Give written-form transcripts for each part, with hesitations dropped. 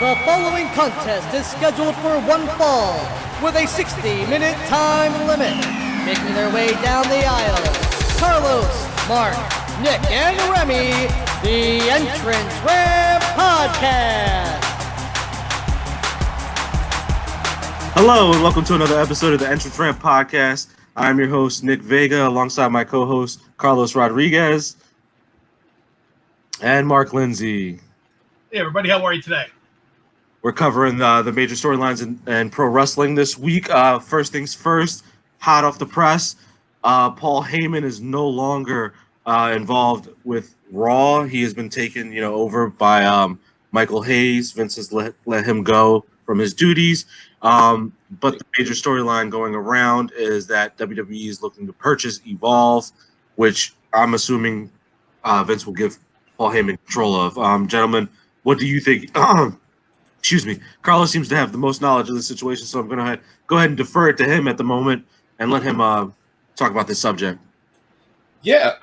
The following contest is scheduled for one fall with a 60-minute time limit. Making their way down the aisle, Carlos, Mark, Nick, and Remy, the Entrance Ramp Podcast. Hello and welcome to another episode of the Entrance Ramp Podcast. I'm your host, Nick Vega, alongside my co-host, Carlos Rodriguez, and Mark Lindsay. Hey everybody, how are you today? We're covering the major storylines in pro wrestling this week. First things first, hot off the press, Paul Heyman is no longer involved with Raw. He has been taken, over by Michael Hayes. Vince has let him go from his duties. But the major storyline going around is that WWE is looking to purchase Evolve, which I'm assuming Vince will give Paul Heyman control of. Gentlemen, what do you think? Excuse me. Carlos seems to have the most knowledge of the situation, so I'm going to go ahead and defer it to him at the moment and let him talk about this subject. Yeah,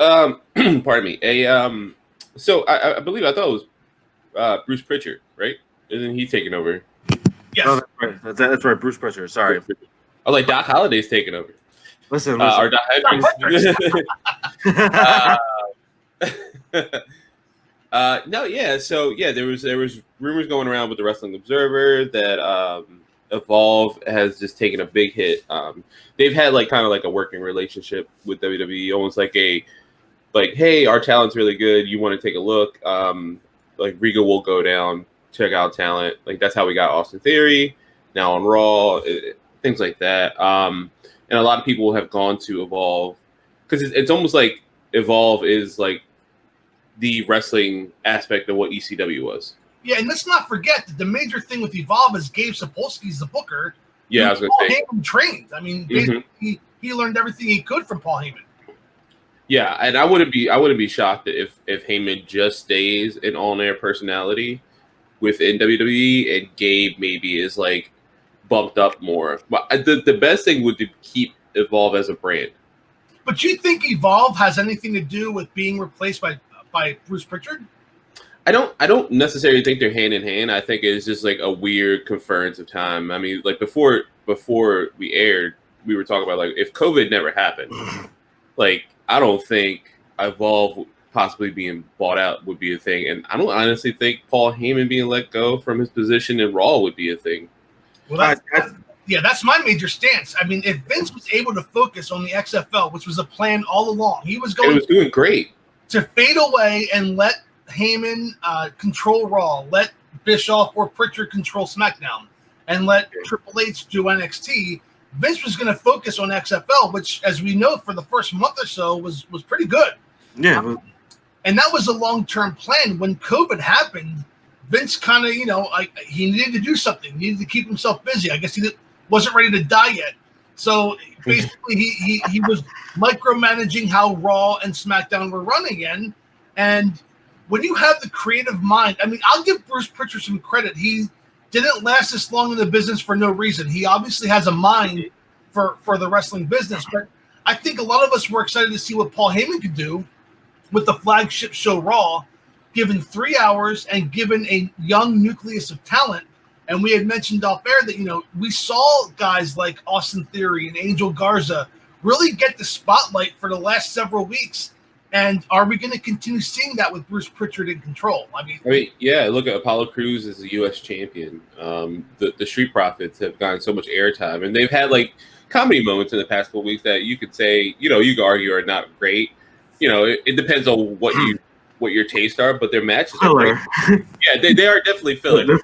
pardon me. So I believe I thought it was Bruce Pritchard, right? Isn't he taking over? Yes. No, that's right. Bruce Pritchard. Sorry. Oh, like Doc Holliday's taking over. Listen. Or Doc No, yeah. So yeah, there was rumors going around with the Wrestling Observer that Evolve has just taken a big hit. They've had kind of a working relationship with WWE, almost like hey, our talent's really good. You want to take a look? Rigo will go down, check out talent. That's how we got Austin Theory now on Raw, things like that. And a lot of people have gone to Evolve because it's almost like Evolve is the wrestling aspect of what ECW was. Yeah, and let's not forget that the major thing with Evolve is Gabe Sapolsky's the booker. Yeah, I was going to say. Paul Heyman trained. I mean, basically, he learned everything he could from Paul Heyman. Yeah, and I wouldn't be shocked if Heyman just stays an on-air personality within WWE, and Gabe maybe is bumped up more. But the best thing would be keep Evolve as a brand. But you think Evolve has anything to do with being replaced by Bruce Pritchard? I don't necessarily think they're hand in hand. I think it's just a weird conference of time. I mean, before we aired, we were talking about if COVID never happened, I don't think Evolve possibly being bought out would be a thing, and I don't honestly think Paul Heyman being let go from his position in Raw would be a thing. Well, that's my major stance. I mean, if Vince was able to focus on the XFL, which was a plan all along, he was going. It was doing great to fade away and let Heyman control Raw, let Bischoff or Pritchard control SmackDown, and let Triple H do NXT. Vince was going to focus on XFL, which, as we know, for the first month or so was pretty good. Yeah. And that was a long-term plan. When COVID happened, Vince kind of, he needed to do something. He needed to keep himself busy. I guess he wasn't ready to die yet. So basically, he was micromanaging how Raw and SmackDown were run again. And when you have the creative mind, I mean, I'll give Bruce Pritchard some credit. He didn't last this long in the business for no reason. He obviously has a mind for the wrestling business. But I think a lot of us were excited to see what Paul Heyman could do with the flagship show Raw, given 3 hours and given a young nucleus of talent. And we had mentioned off air that, we saw guys like Austin Theory and Angel Garza really get the spotlight for the last several weeks. And are we going to continue seeing that with Bruce Pritchard in control? I mean, yeah, look at Apollo Crews as a U.S. champion. The Street Profits have gotten so much airtime, and they've had comedy moments in the past couple weeks that you could say, you could argue are not great. It depends on what your tastes are, but their matches are great. Yeah, they are definitely filler. They're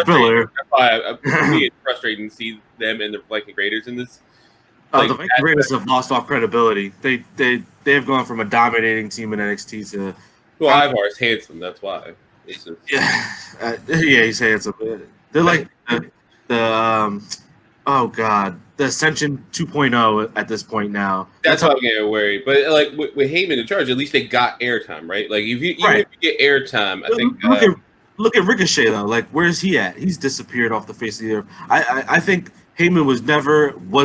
filler. That's why it's frustrating to see them and the Viking Raiders in this. The Viking Raiders have lost all credibility. They've gone from a dominating team in NXT to. Well, Ivar's handsome. That's why. It's just, yeah, he's handsome. They're the Ascension 2.0 at this point now. That's how I'm getting worried. But with Heyman in charge, at least they got airtime, right? If you get airtime, I think. Look at Ricochet though. Where's he at? He's disappeared off the face of the earth. I think Heyman was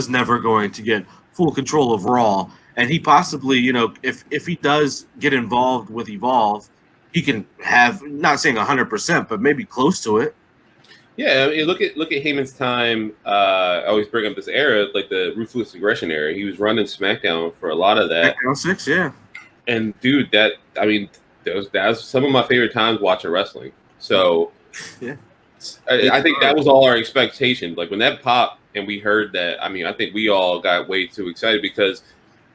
never going to get full control of Raw, and he possibly, if he does get involved with Evolve, he can have, not saying 100%, but maybe close to it. Yeah, I mean, look at Heyman's time. I always bring up this era, like the Ruthless Aggression era. He was running SmackDown for a lot of that. SmackDown 6, yeah. And dude, that was some of my favorite times watching wrestling. So Yeah. I think that was all our expectation. Like when that popped and we heard that, I mean, I think we all got way too excited because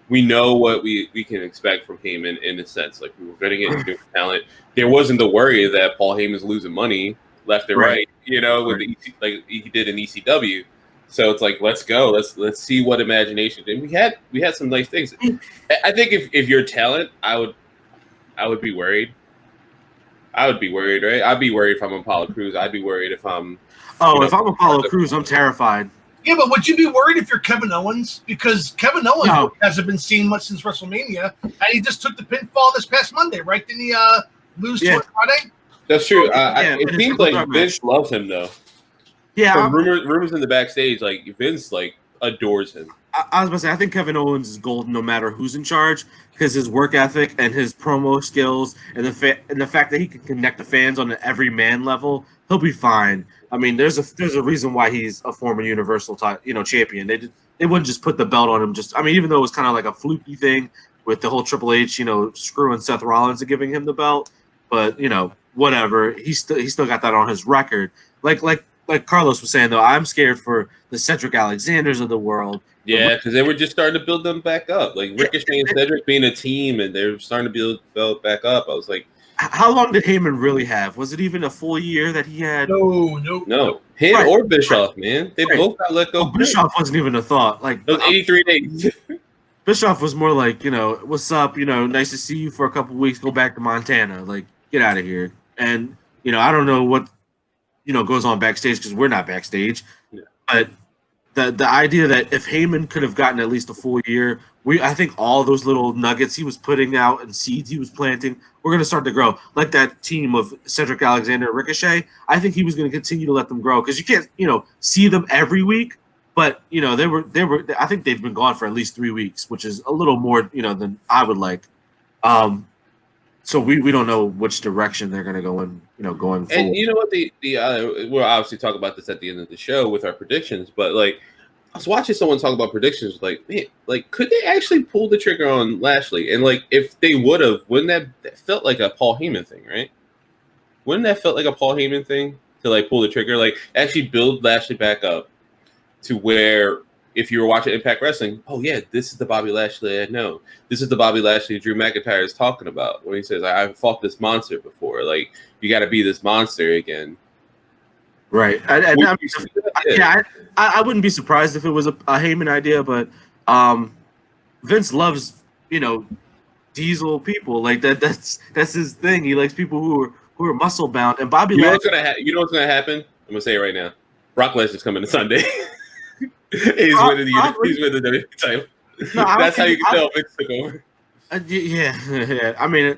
we know what we can expect from Heyman in a sense. Like we were going to get new talent. There wasn't the worry that Paul Heyman's losing money left and right, you know, with the like he did in ECW. So it's like, let's go. Let's see what imagination. And we had some nice things. I think if you're talent, I would be worried. I would be worried, right? I'd be worried if I'm Apollo Crews. I'd be worried if I'm. If I'm Apollo Crews, I'm terrified. Yeah, but would you be worried if you're Kevin Owens? Because Kevin Owens hasn't been seen much since WrestleMania, and he just took the pinfall this past Monday, right? Didn't he lose to Friday? That's true. It seems like Vince loves him, though. Yeah, from rumors in the backstage, like Vince like adores him. I was about to say, I think Kevin Owens is golden no matter who's in charge because his work ethic and his promo skills and the fact that he can connect the fans on an every man level, he'll be fine. I mean, there's a reason why he's a former Universal champion. They wouldn't just put the belt on him. Even though it was kind of like a fluky thing with the whole Triple H, screwing Seth Rollins and giving him the belt, but whatever. He still got that on his record. Like Carlos was saying, though, I'm scared for the Cedric Alexanders of the world. Yeah, because they were just starting to build them back up. Like Ricochet and Cedric being a team, and they're starting to build back up. I was like, how long did Heyman really have? Was it even a full year that he had? No. Him or Bischoff, man. They both got let go. Bischoff wasn't even a thought. Like those 83 days. Bischoff was more like, what's up? Nice to see you for a couple of weeks. Go back to Montana. Like, get out of here. And I don't know what goes on backstage because we're not backstage. Yeah. But the idea that if Heyman could have gotten at least a full year, I think all those little nuggets he was putting out and seeds he was planting were going to start to grow. Like that team of Cedric Alexander and Ricochet, I think he was going to continue to let them grow because you can't, see them every week. But they were. I think they've been gone for at least 3 weeks, which is a little more, than I would like. So we don't know which direction they're going to go in, going forward. And you know what? We'll obviously talk about this at the end of the show with our predictions, but like I was watching someone talk about predictions, like, man, like could they actually pull the trigger on Lashley? And like if they would have, wouldn't that felt like a Paul Heyman thing, right? Wouldn't that felt like a Paul Heyman thing to like pull the trigger, like actually build Lashley back up to where if you were watching Impact Wrestling, oh yeah, this is the Bobby Lashley I know. This is the Bobby Lashley Drew McIntyre is talking about when he says, I've fought this monster before. Like, you got to be this monster again. Right. I wouldn't be surprised if it was a Heyman idea, but Vince loves, diesel people. Like that's his thing. He likes people who are muscle bound. And Bobby Lashley. You know what's gonna happen? I'm gonna say it right now. Brock Lesnar's coming to Sunday. He's winning the WWE title. No, that's how you can tell Vince took over. Yeah. I mean,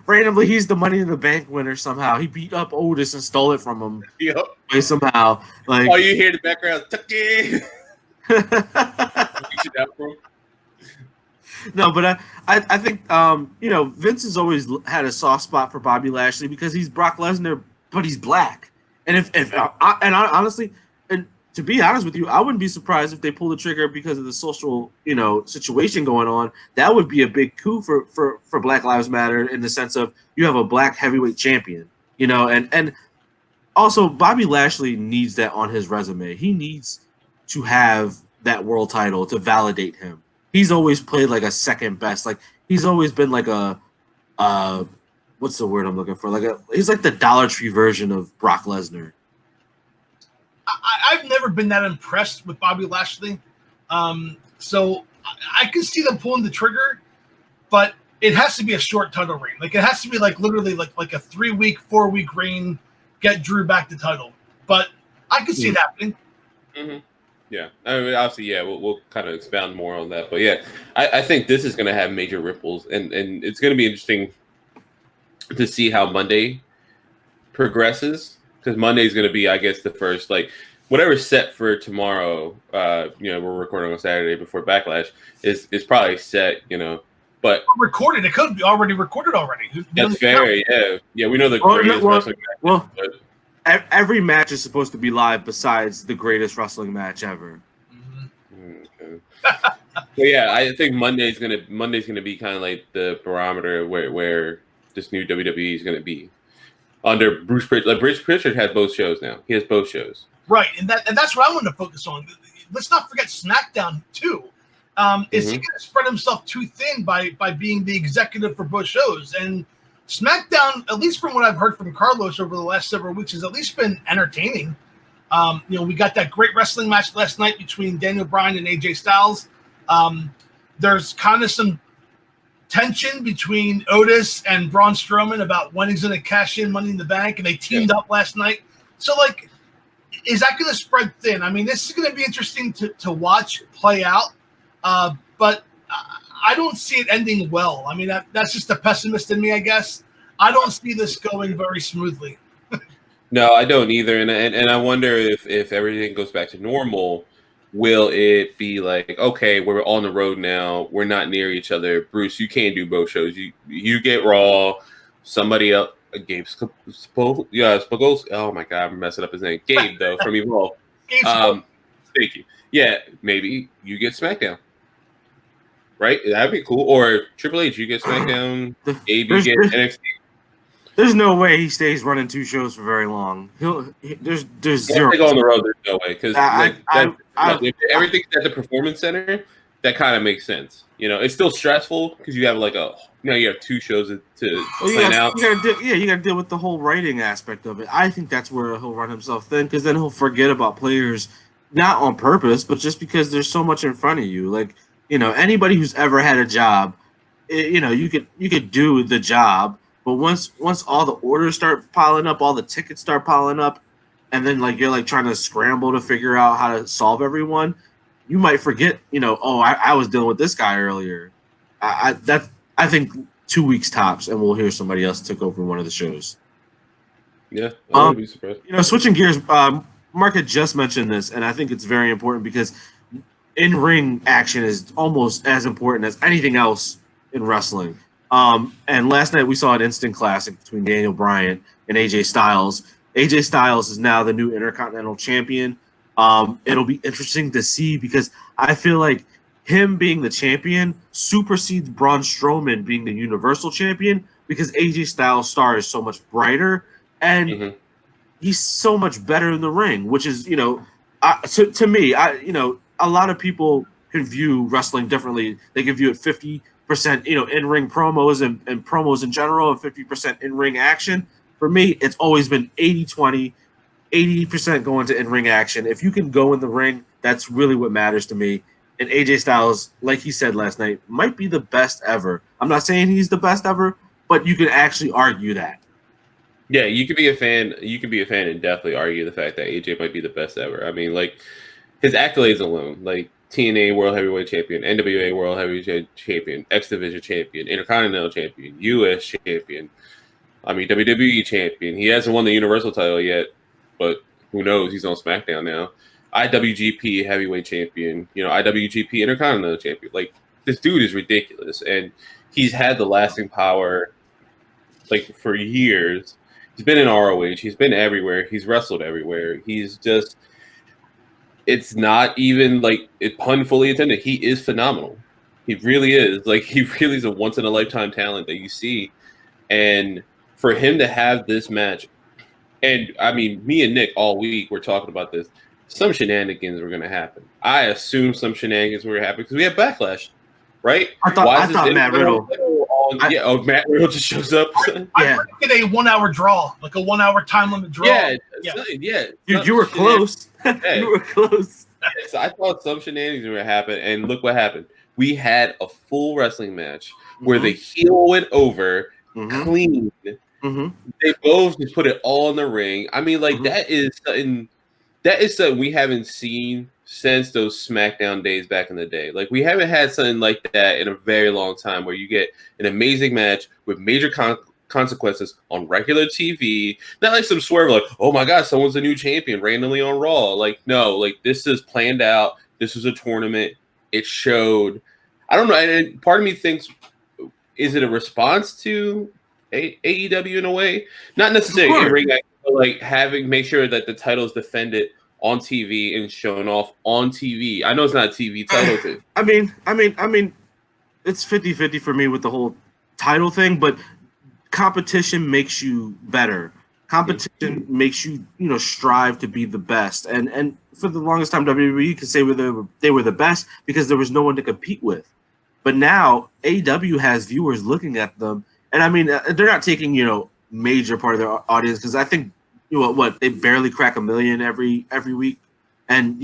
randomly, he's the Money in the Bank winner somehow. He beat up Otis and stole it from him. Yep. Somehow. Like, all you hear in the background, Tucky. No, but I think Vince has always had a soft spot for Bobby Lashley because he's Brock Lesnar, but he's black. And honestly, and to be honest with you, I wouldn't be surprised if they pull the trigger because of the social, situation going on. That would be a big coup for Black Lives Matter in the sense of you have a black heavyweight champion, and also Bobby Lashley needs that on his resume. He needs to have that world title to validate him. He's always played like a second best. Like he's always been like what's the word I'm looking for? He's like the Dollar Tree version of Brock Lesnar. I've never been that impressed with Bobby Lashley. So I can see them pulling the trigger, but it has to be a short title reign. Like it has to be like literally like a 3-week, 4-week reign, get Drew back the title. But I could see it happening. Mm-hmm. Yeah. I mean, obviously, yeah, we'll kind of expound more on that. But yeah, I think this is going to have major ripples, and it's going to be interesting to see how Monday progresses. Because Monday is going to be, I guess, the first, like, whatever's set for tomorrow, we're recording on Saturday before Backlash, is probably set, but... Recorded. It could be already recorded already. That's fair, yeah. Yeah, we know the greatest wrestling match. every match is supposed to be live besides the greatest wrestling match ever. Okay. So yeah, I think Monday's gonna be kind of like the barometer where this new WWE is gonna be under Bruce Pritchard. Like Bruce Pritchard has both shows now. He has both shows. Right, and that's what I want to focus on. Let's not forget SmackDown too. Is he going to spread himself too thin by being the executive for both shows? And SmackDown, at least from what I've heard from Carlos over the last several weeks, has at least been entertaining. We got that great wrestling match last night between Daniel Bryan and AJ Styles. There's kind of some tension between Otis and Braun Strowman about when he's going to cash in Money in the Bank, and they teamed up last night. So, like, is that going to spread thin? I mean, this is going to be interesting to watch play out, but I don't see it ending well. I mean, that's just a pessimist in me, I guess. I don't see this going very smoothly. No, I don't either, and I wonder if everything goes back to normal, will it be like, okay, we're on the road now, we're not near each other. Bruce, you can't do both shows. You get Raw. Somebody else, Gabe Spogolski. Oh my God, I'm messing up his name. Gabe though from Evolve. Thank you. Yeah, maybe you get SmackDown. Right, that'd be cool. Or Triple H, you get SmackDown. Gabe, you get NXT. There's no way he stays running two shows for very long. There's zero. If they go on the road, there's no way because if everything's at the Performance Center, that kind of makes sense. It's still stressful because you have you have two shows to plan out. You got to deal with the whole writing aspect of it. I think that's where he'll run himself thin because then he'll forget about players, not on purpose, but just because there's so much in front of you. Like anybody who's ever had a job, you could do the job. But once all the orders start piling up, all the tickets start piling up, and then you're trying to scramble to figure out how to solve everyone, you might forget, I was dealing with this guy earlier. I think 2 weeks tops, and we'll hear somebody else took over one of the shows. Yeah, I wouldn't be surprised. Switching gears, Mark had just mentioned this, and I think it's very important because in-ring action is almost as important as anything else in wrestling. And last night we saw an instant classic between Daniel Bryan and AJ Styles. AJ Styles is now the new Intercontinental Champion. It'll be interesting to see because I feel like him being the champion supersedes Braun Strowman being the Universal Champion because AJ Styles' star is so much brighter and he's so much better in the ring, which is, to me, a lot of people can view wrestling differently. They can view it 50% in-ring promos and promos in general and 50% in-ring action. For me, it's always been 80-20, 80% going to in-ring action. If you can go in the ring, that's really what matters to me. And AJ Styles, like he said last night, might be the best ever. I'm not saying he's the best ever, but you can actually argue that. Yeah, you could be a fan. You could be a fan and definitely argue the fact that AJ might be the best ever. I mean, his accolades alone, TNA World Heavyweight Champion, NWA World Heavyweight Champion, X Division Champion, Intercontinental Champion, US Champion, WWE Champion. He hasn't won the Universal title yet, but who knows? He's on SmackDown now. IWGP Heavyweight Champion, IWGP Intercontinental Champion. This dude is ridiculous, and he's had the lasting power, for years. He's been in ROH. He's been everywhere. He's wrestled everywhere. He's just... It's not even pun fully intended. He is phenomenal. He really is. He really is a once in a lifetime talent that you see. And for him to have this match, and I mean, me and Nick all week, we're talking about this. Some shenanigans were going to happen. I assume some shenanigans were going to happen because we have Backlash, right? I thought Matt Riddle. Matt Riddle just shows up. I predicted a 1 hour draw, a 1 hour time limit draw. Yeah. Dude, you were close. You were close. So I thought some shenanigans were going to happen, and look what happened. We had a full wrestling match where the heel went over, clean. They both just put it all in the ring. I mean, that is something we haven't seen since those SmackDown days back in the day. We haven't had something like that in a very long time where you get an amazing match with major consequences on regular TV. Not some swerve oh my God, someone's a new champion randomly on Raw. No, this is planned out. This was a tournament. It showed. I don't know. And part of me thinks, is it a response to AEW in a way, not necessarily in ring, but like make sure that the title is defended on TV and shown off on TV. I know it's not a TV title. I mean, it's 50-50 for me with the whole title thing, but competition makes you better. Competition makes you, strive to be the best. And for the longest time, WWE could say they were the best because there was no one to compete with. But now AEW has viewers looking at them, and I mean, they're not taking major part of their audience because I think they barely crack 1 million every week. And,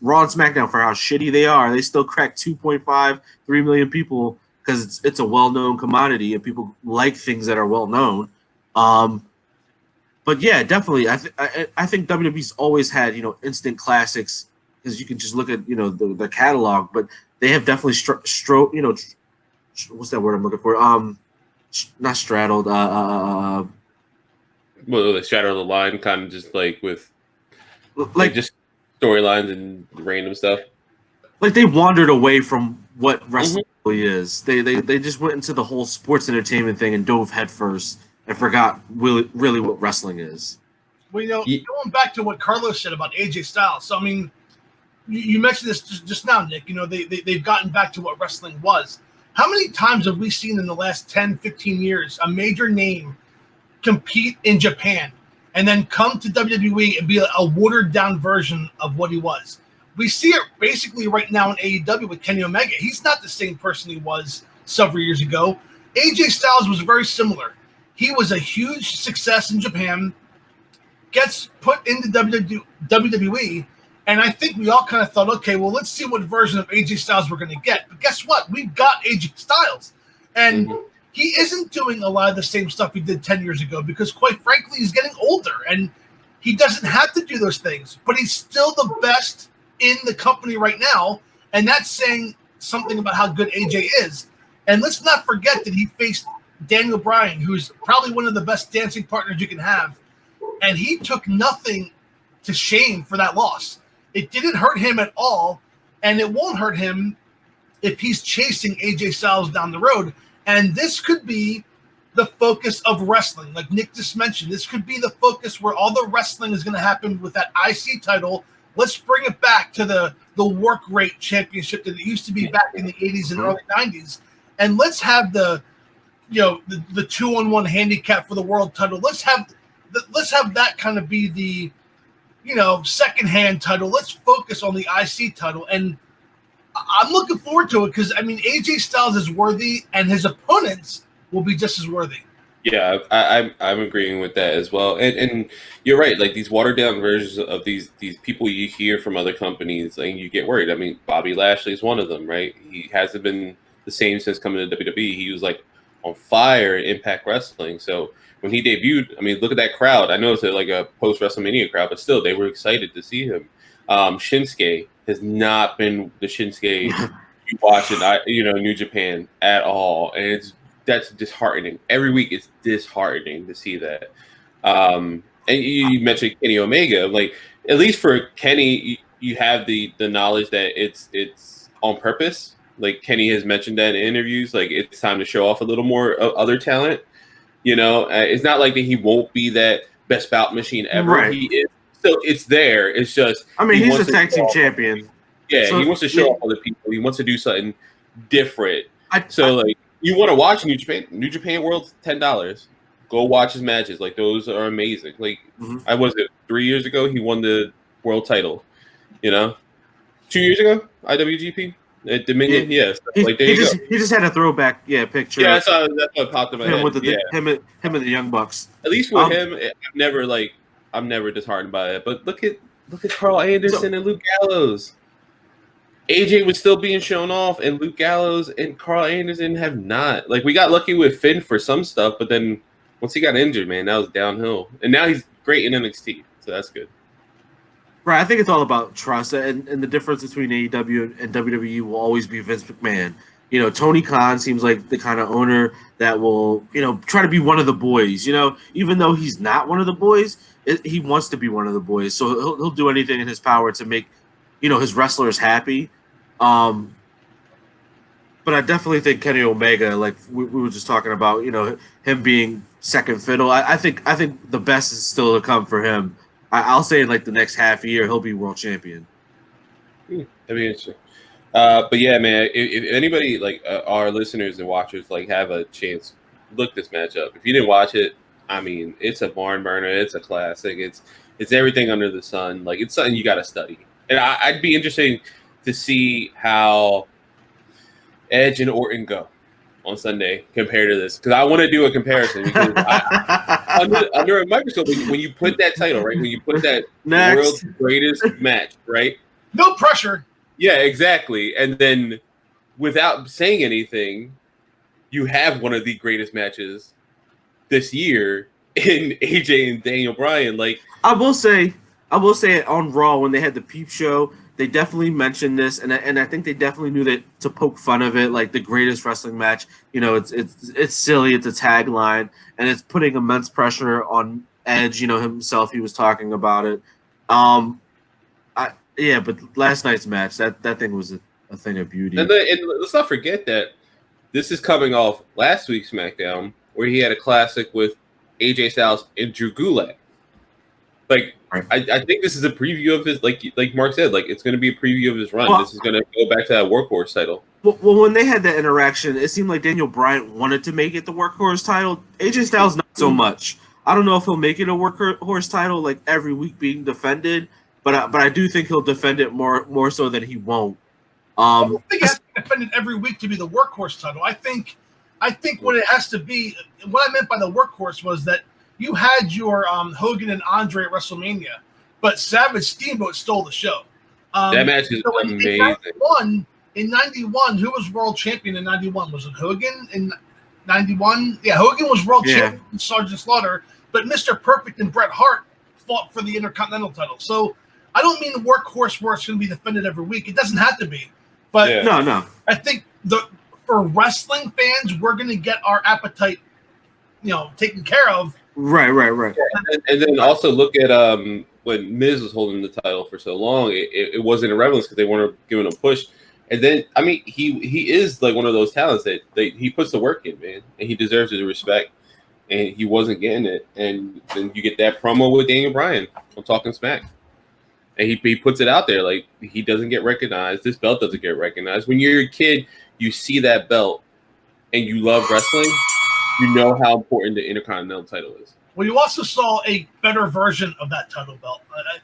Raw and SmackDown, for how shitty they are, they still crack 2.5, 3 million people because it's a well-known commodity and people like things that are well-known. But, yeah, definitely. I think WWE's always had, instant classics because you can just look at, the catalog. But they have definitely what's that word I'm looking for? Not straddled. Well, they straddle the line kind of just like with like just storylines and random stuff. Like they wandered away from what wrestling really is. They just went into the whole sports entertainment thing and dove headfirst and forgot really what wrestling is. Well, going back to what Carlos said about AJ Styles. So I mean, you mentioned this just now, Nick. They've gotten back to what wrestling was. How many times have we seen in the last 10, 15 years a major name compete in Japan and then come to WWE and be a watered-down version of what he was? We see it basically right now in AEW with Kenny Omega. He's not the same person he was several years ago. AJ Styles was very similar. He was a huge success in Japan, gets put into WWE, and I think we all kind of thought, okay, well, let's see what version of AJ Styles we're going to get. But guess what? We've got AJ Styles. And he isn't doing a lot of the same stuff he did 10 years ago because, quite frankly, he's getting older. And he doesn't have to do those things. But he's still the best in the company right now. And that's saying something about how good AJ is. And let's not forget that he faced Daniel Bryan, who's probably one of the best dancing partners you can have. And he took nothing to shame for that loss. It didn't hurt him at all, and it won't hurt him if he's chasing AJ Styles down the road. And this could be the focus of wrestling. Like Nick just mentioned, this could be the focus where all the wrestling is going to happen with that IC title. Let's bring it back to the work rate championship that it used to be back in the 80s and early 90s. And let's have the 2-on-1 handicap for the world title. Let's have that kind of be the second-hand title. Let's focus on the IC title. And I'm looking forward to it because, I mean, AJ Styles is worthy and his opponents will be just as worthy. Yeah, I'm agreeing with that as well. And you're right. Like these watered-down versions of these people you hear from other companies, and you get worried. I mean, Bobby Lashley is one of them, right? He hasn't been the same since coming to WWE. He was like on fire in Impact Wrestling. So when he debuted, I mean, look at that crowd. I know it's like a post-WrestleMania crowd, but still, they were excited to see him. Shinsuke has not been the Shinsuke you watch in New Japan at all, and that's disheartening. Every week, it's disheartening to see that. And you mentioned Kenny Omega, like at least for Kenny, you have the knowledge that it's on purpose. Like Kenny has mentioned that in interviews, like it's time to show off a little more other talent. It's not like that he won't be that best bout machine ever. Right. He is. So it's there. It's just. I mean, he's a tag team champion. Yeah, so, he wants to show off other people. He wants to do something different. You want to watch New Japan? New Japan World's $10. Go watch his matches. Like those are amazing. Like I was it 3 years ago. He won the world title. 2 years ago, IWGP. At Dominion, yes. Like he just had a throwback, picture. Yeah, that's what popped in my head. With him and the Young Bucks. At least with him, I'm never disheartened by it. But look at Carl Anderson and Luke Gallows. AJ was still being shown off, and Luke Gallows and Carl Anderson have not. Like we got lucky with Finn for some stuff, but then once he got injured, man, that was downhill. And now he's great in NXT, so that's good. Right, I think it's all about trust, and the difference between AEW and WWE will always be Vince McMahon. Tony Khan seems like the kind of owner that will, try to be one of the boys. Even though he's not one of the boys, he wants to be one of the boys. So he'll do anything in his power to make, his wrestlers happy. But but I definitely think Kenny Omega, like we were just talking about, him being second fiddle. I think the best is still to come for him. I'll say in like the next half year he'll be world champion. That'd be interesting. But yeah, man, if anybody like our listeners and watchers like have a chance, look this match up. If you didn't watch it, I mean, it's a barn burner. It's a classic. It's everything under the sun. Like it's something you got to study. And I'd be interested to see how Edge and Orton go on Sunday compared to this, because I want to do a comparison. Because under a microscope, when you put that title, right, when you put that world's greatest match, right, no pressure. Yeah, exactly. And then without saying anything, you have one of the greatest matches this year in AJ and Daniel Bryan. Like I will say on Raw when they had the peep show, they definitely mentioned this, and I think they definitely knew that to poke fun of it, like the greatest wrestling match. It's silly, it's a tagline, and it's putting immense pressure on Edge. Himself, he was talking about it. Yeah, but last night's match, that thing was a thing of beauty. And let's not forget that this is coming off last week's SmackDown, where he had a classic with AJ Styles and Drew Gulak. Like, right. I think this is a preview of his, like Mark said, like it's going to be a preview of his run. This is going to go back to that Workhorse title. Well, when they had that interaction, it seemed like Daniel Bryan wanted to make it the Workhorse title. AJ Styles not so much. I don't know if he'll make it a Workhorse title like every week being defended. But I do think he'll defend it more so than he won't. I don't think it has to be defended every week to be the workhorse title. I think what it has to be, what I meant by the workhorse was that you had your Hogan and Andre at WrestleMania, but Savage Steamboat stole the show. That match is amazing. In 91, who was world champion in 91? Was it Hogan in 91? Yeah, Hogan was world champion in Sergeant Slaughter, but Mr. Perfect and Bret Hart fought for the Intercontinental title. So I don't mean the workhorse where it's going to be defended every week. It doesn't have to be. But no. I think for wrestling fans, we're going to get our appetite, taken care of. Right. And then also look at when Miz was holding the title for so long, it wasn't irrelevant because they weren't giving a push. And then, I mean, he is like one of those talents that he puts the work in, man, and he deserves the respect. And he wasn't getting it. And then you get that promo with Daniel Bryan on Talking Smack. And he puts it out there like he doesn't get recognized. This belt doesn't get recognized. When you're a kid, you see that belt and you love wrestling, you know how important the Intercontinental title is. Well, you also saw a better version of that title belt.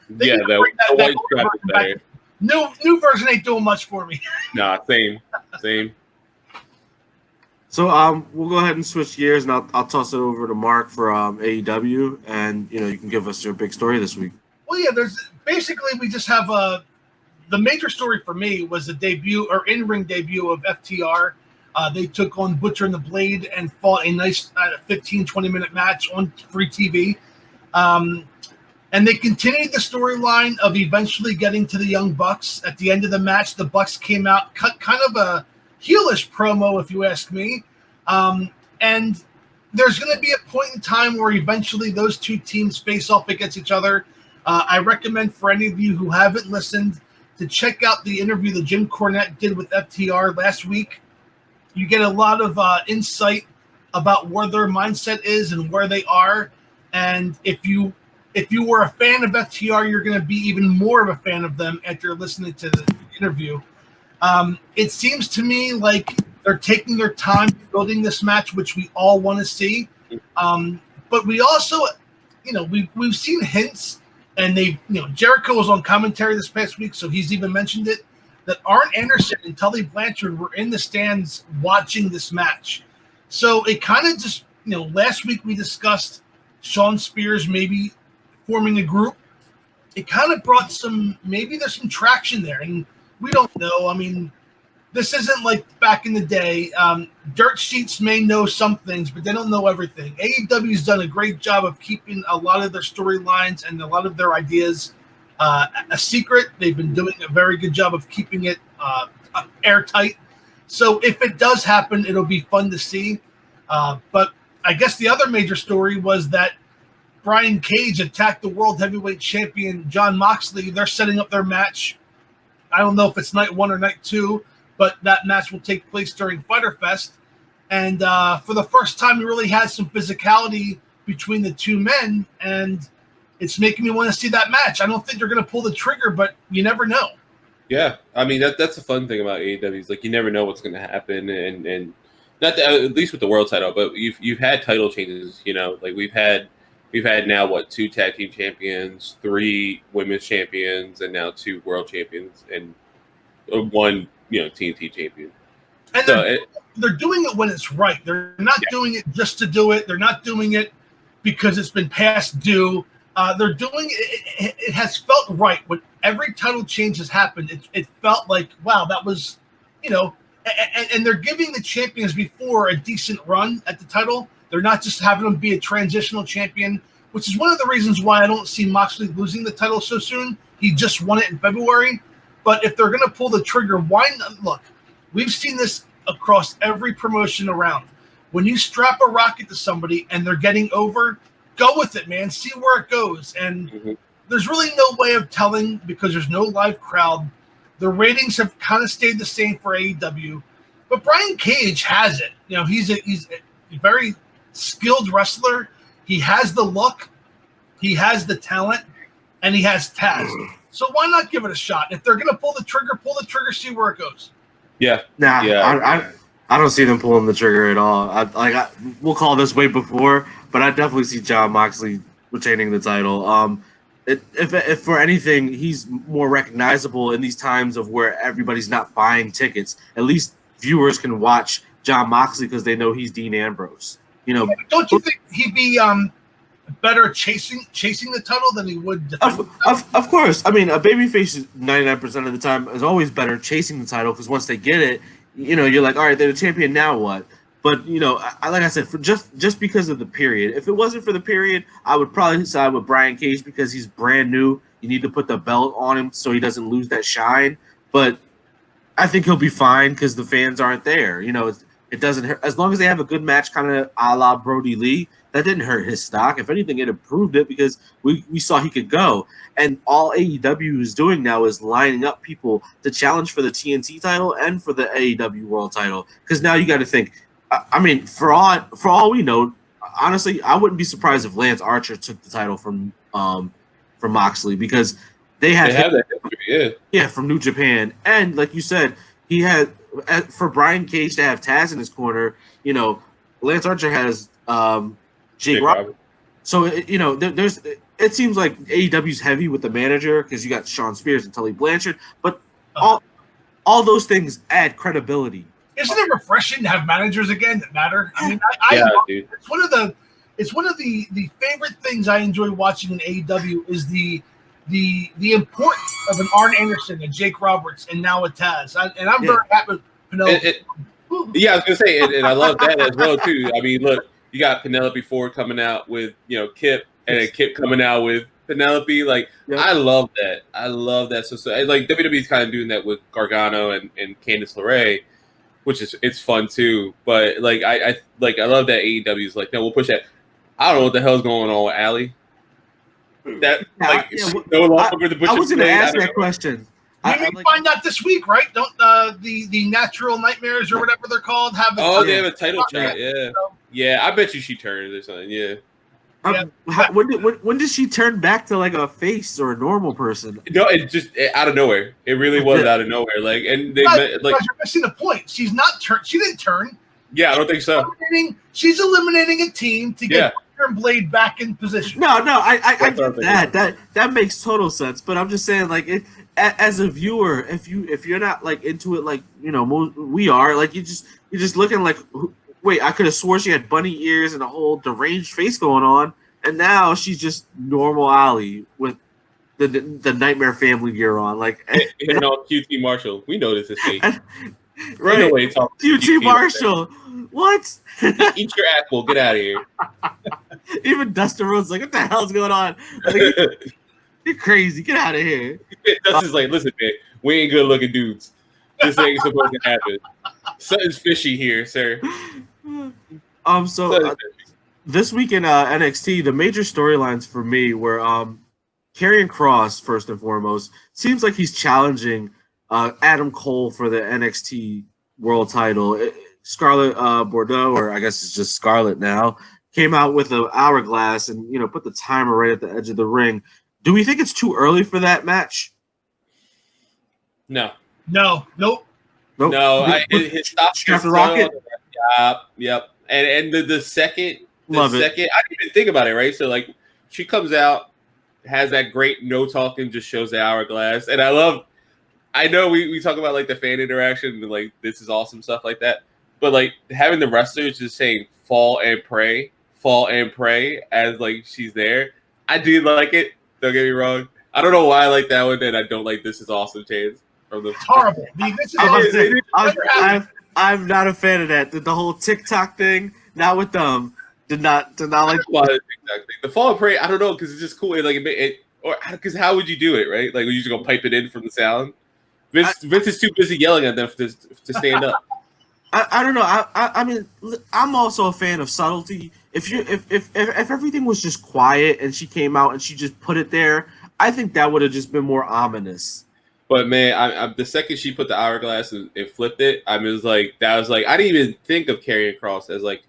The white strap is better. New version ain't doing much for me. Nah, same. So we'll go ahead and switch gears, and I'll toss it over to Mark for AEW, and you can give us your big story this week. Well, yeah, we just have the major story for me was the debut or in-ring debut of FTR. They took on Butcher and the Blade and fought a nice 15-20 minute match on free TV. And they continued the storyline of eventually getting to the Young Bucks. At the end of the match, the Bucks came out, cut kind of a heelish promo, if you ask me. And there's going to be a point in time where eventually those two teams face off against each other. I recommend for any of you who haven't listened to check out the interview that Jim Cornette did with FTR last week. You get a lot of insight about where their mindset is and where they are. And if you were a fan of FTR, you're going to be even more of a fan of them after listening to the interview. It seems to me like they're taking their time building this match, which we all want to see. But we also, we've seen hints, and Jericho was on commentary this past week, so he's even mentioned it, that Arn Anderson and Tully Blanchard were in the stands watching this match. So it kind of just, last week we discussed Shawn Spears maybe forming a group. It kind of brought maybe there's some traction there, and we don't know. I mean, this isn't like back in the day. Dirt sheets may know some things, but they don't know everything. AEW's done a great job of keeping a lot of their storylines and a lot of their ideas a secret. They've been doing a very good job of keeping it airtight. So if it does happen, it'll be fun to see. But I guess the other major story was that Brian Cage attacked the World Heavyweight Champion Jon Moxley. They're setting up their match. I don't know if it's night 1 or night 2, but that match will take place during Fyter Fest. And for the first time, we really had some physicality between the two men, and it's making me want to see that match. I don't think they're going to pull the trigger, but you never know. Yeah, I mean that's the fun thing about AEW is like you never know what's going to happen, and not that, at least with the world title, but you've had title changes. You know, like we've had now what 2 tag team champions, 3 women's champions, and now 2 world champions, and 1 TNT champion. And So they're doing it when it's right. They're not doing it just to do it. They're not doing it because it's been past due. They're doing it. It has felt right when every title change has happened. It felt like, wow, that was, and they're giving the champions before a decent run at the title. They're not just having them be a transitional champion, which is one of the reasons why I don't see Moxley losing the title so soon. He just won it in February. But if they're going to pull the trigger, why not? Look, we've seen this across every promotion around. When you strap a rocket to somebody and they're getting over, go with it, man. See where it goes. And there's really no way of telling because there's no live crowd. The ratings have kind of stayed the same for AEW. But Brian Cage has it. He's a very skilled wrestler. He has the look. He has the talent. And he has Taz. So why not give it a shot? If they're going to pull the trigger, see where it goes. Yeah. I don't see them pulling the trigger at all. We'll call this way before, but I definitely see Jon Moxley retaining the title. If for anything, he's more recognizable in these times of where everybody's not buying tickets. At least viewers can watch Jon Moxley because they know he's Dean Ambrose. Don't you think he'd be better chasing the title than he would defending? Of course. I mean, a babyface 99% of the time is always better chasing the title because once they get it, you're like, all right, they're the champion, now what? But, like I said, for just because of the period. If it wasn't for the period, I would probably side with Brian Cage because he's brand new. You need to put the belt on him so he doesn't lose that shine. But I think he'll be fine because the fans aren't there. It doesn't hurt. As long as they have a good match, kind of a la Brody Lee, that didn't hurt his stock. If anything, it improved it because we saw he could go. And all AEW is doing now is lining up people to challenge for the TNT title and for the AEW World title. Because now you got to think. I mean, for all we know, honestly, I wouldn't be surprised if Lance Archer took the title from Moxley because they have that history, yeah, from New Japan. And like you said, he had for Brian Cage to have Taz in his corner. Lance Archer has Jake Roberts. So there's. It seems like AEW's heavy with the manager because you got Shawn Spears and Tully Blanchard, but all those things add credibility. Isn't it refreshing to have managers again that matter? I mean, dude. It's one of the favorite things I enjoy watching in AEW is the importance of an Arn Anderson, a Jake Roberts, and now a Taz. I'm very happy with Penelope. Yeah, I was gonna say, and I love that as well too. I mean, look, you got Penelope Ford coming out with Kip, and then Kip coming out with Penelope. Like, I love that. I love that. So like WWE's kind of doing that with Gargano and Candice LeRae, which it's fun too. But like I love that AEW's like, no, we'll push that. I don't know what the hell's going on with Allie. That I was going to ask that question. We find out this week, right? Don't the Natural Nightmares or whatever they're called have? They have a title shot. Yeah, yeah. I bet you she turns or something. Yeah. When did she turn back to like a face or a normal person? No, it just out of nowhere. It really was out of nowhere. Like, and you're missing the point. She's not turned. She didn't turn. Yeah, I don't think so. She's eliminating a team to get Iron Blade back in position. No, I get that. That makes total sense. But I'm just saying, like, as a viewer, if you're not like into it, like we are, like you're just looking like. Wait, I could have swore she had bunny ears and a whole deranged face going on, and now she's just normal Allie with the Nightmare Family gear on. Like, QT Marshall, we know this is fake. Right, QT Marshall. What? Eat your apple. Get out of here. Even Dustin Rhodes like, what the hell's going on? Like, you're crazy. Get out of here. Dustin's like, listen, man, we ain't good looking dudes. This ain't supposed to happen. Something's fishy here, sir. This week in NXT, the major storylines for me were Karrion Kross, first and foremost. Seems like he's challenging Adam Cole for the NXT World Title. Scarlett Bordeaux, or I guess it's just Scarlett now, came out with an hourglass and put the timer right at the edge of the ring. Do we think it's too early for that match? No. No. Nope. Nope. No. His stop Strap the rocket. Yep. And the second, Love I didn't even think about it. Right. So like, she comes out, has that great no talking, just shows the hourglass, and I know we talk about like the fan interaction and like this is awesome stuff like that, but like having the wrestlers just saying fall and pray as like she's there. I do like it. Don't get me wrong. I don't know why I like that one, and I don't like this is awesome chance from the. It's horrible. I'm not a fan of that. The whole TikTok thing, not with them. Did not like the fall and pray. I don't know because it's just cool. Or because how would you do it, right? Like, you just go pipe it in from the sound. Vince is too busy yelling at them to stand up. I don't know. I mean, I'm also a fan of subtlety. If everything was just quiet and she came out and she just put it there, I think that would have just been more ominous. But man, the second she put the hourglass and flipped it, I was like, I didn't even think of Karrion Kross as like.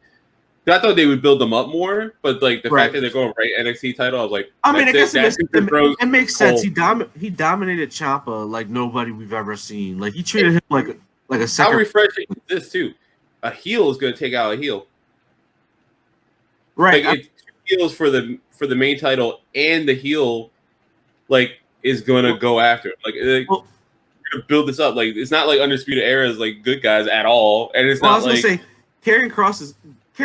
I thought they would build them up more, but like the fact that they're going right NXT title, I was like, I mean, I guess it makes sense. Cold. He dominated Ciampa like nobody we've ever seen. Like he treated him like a second. How refreshing is this too? A heel is going to take out a heel, right? Like, it's two heels for the main title, and the heel like is going to go after it. Like we're going to build this up. Like it's not like Undisputed Era is like good guys at all, and it's not I was like gonna say Karrion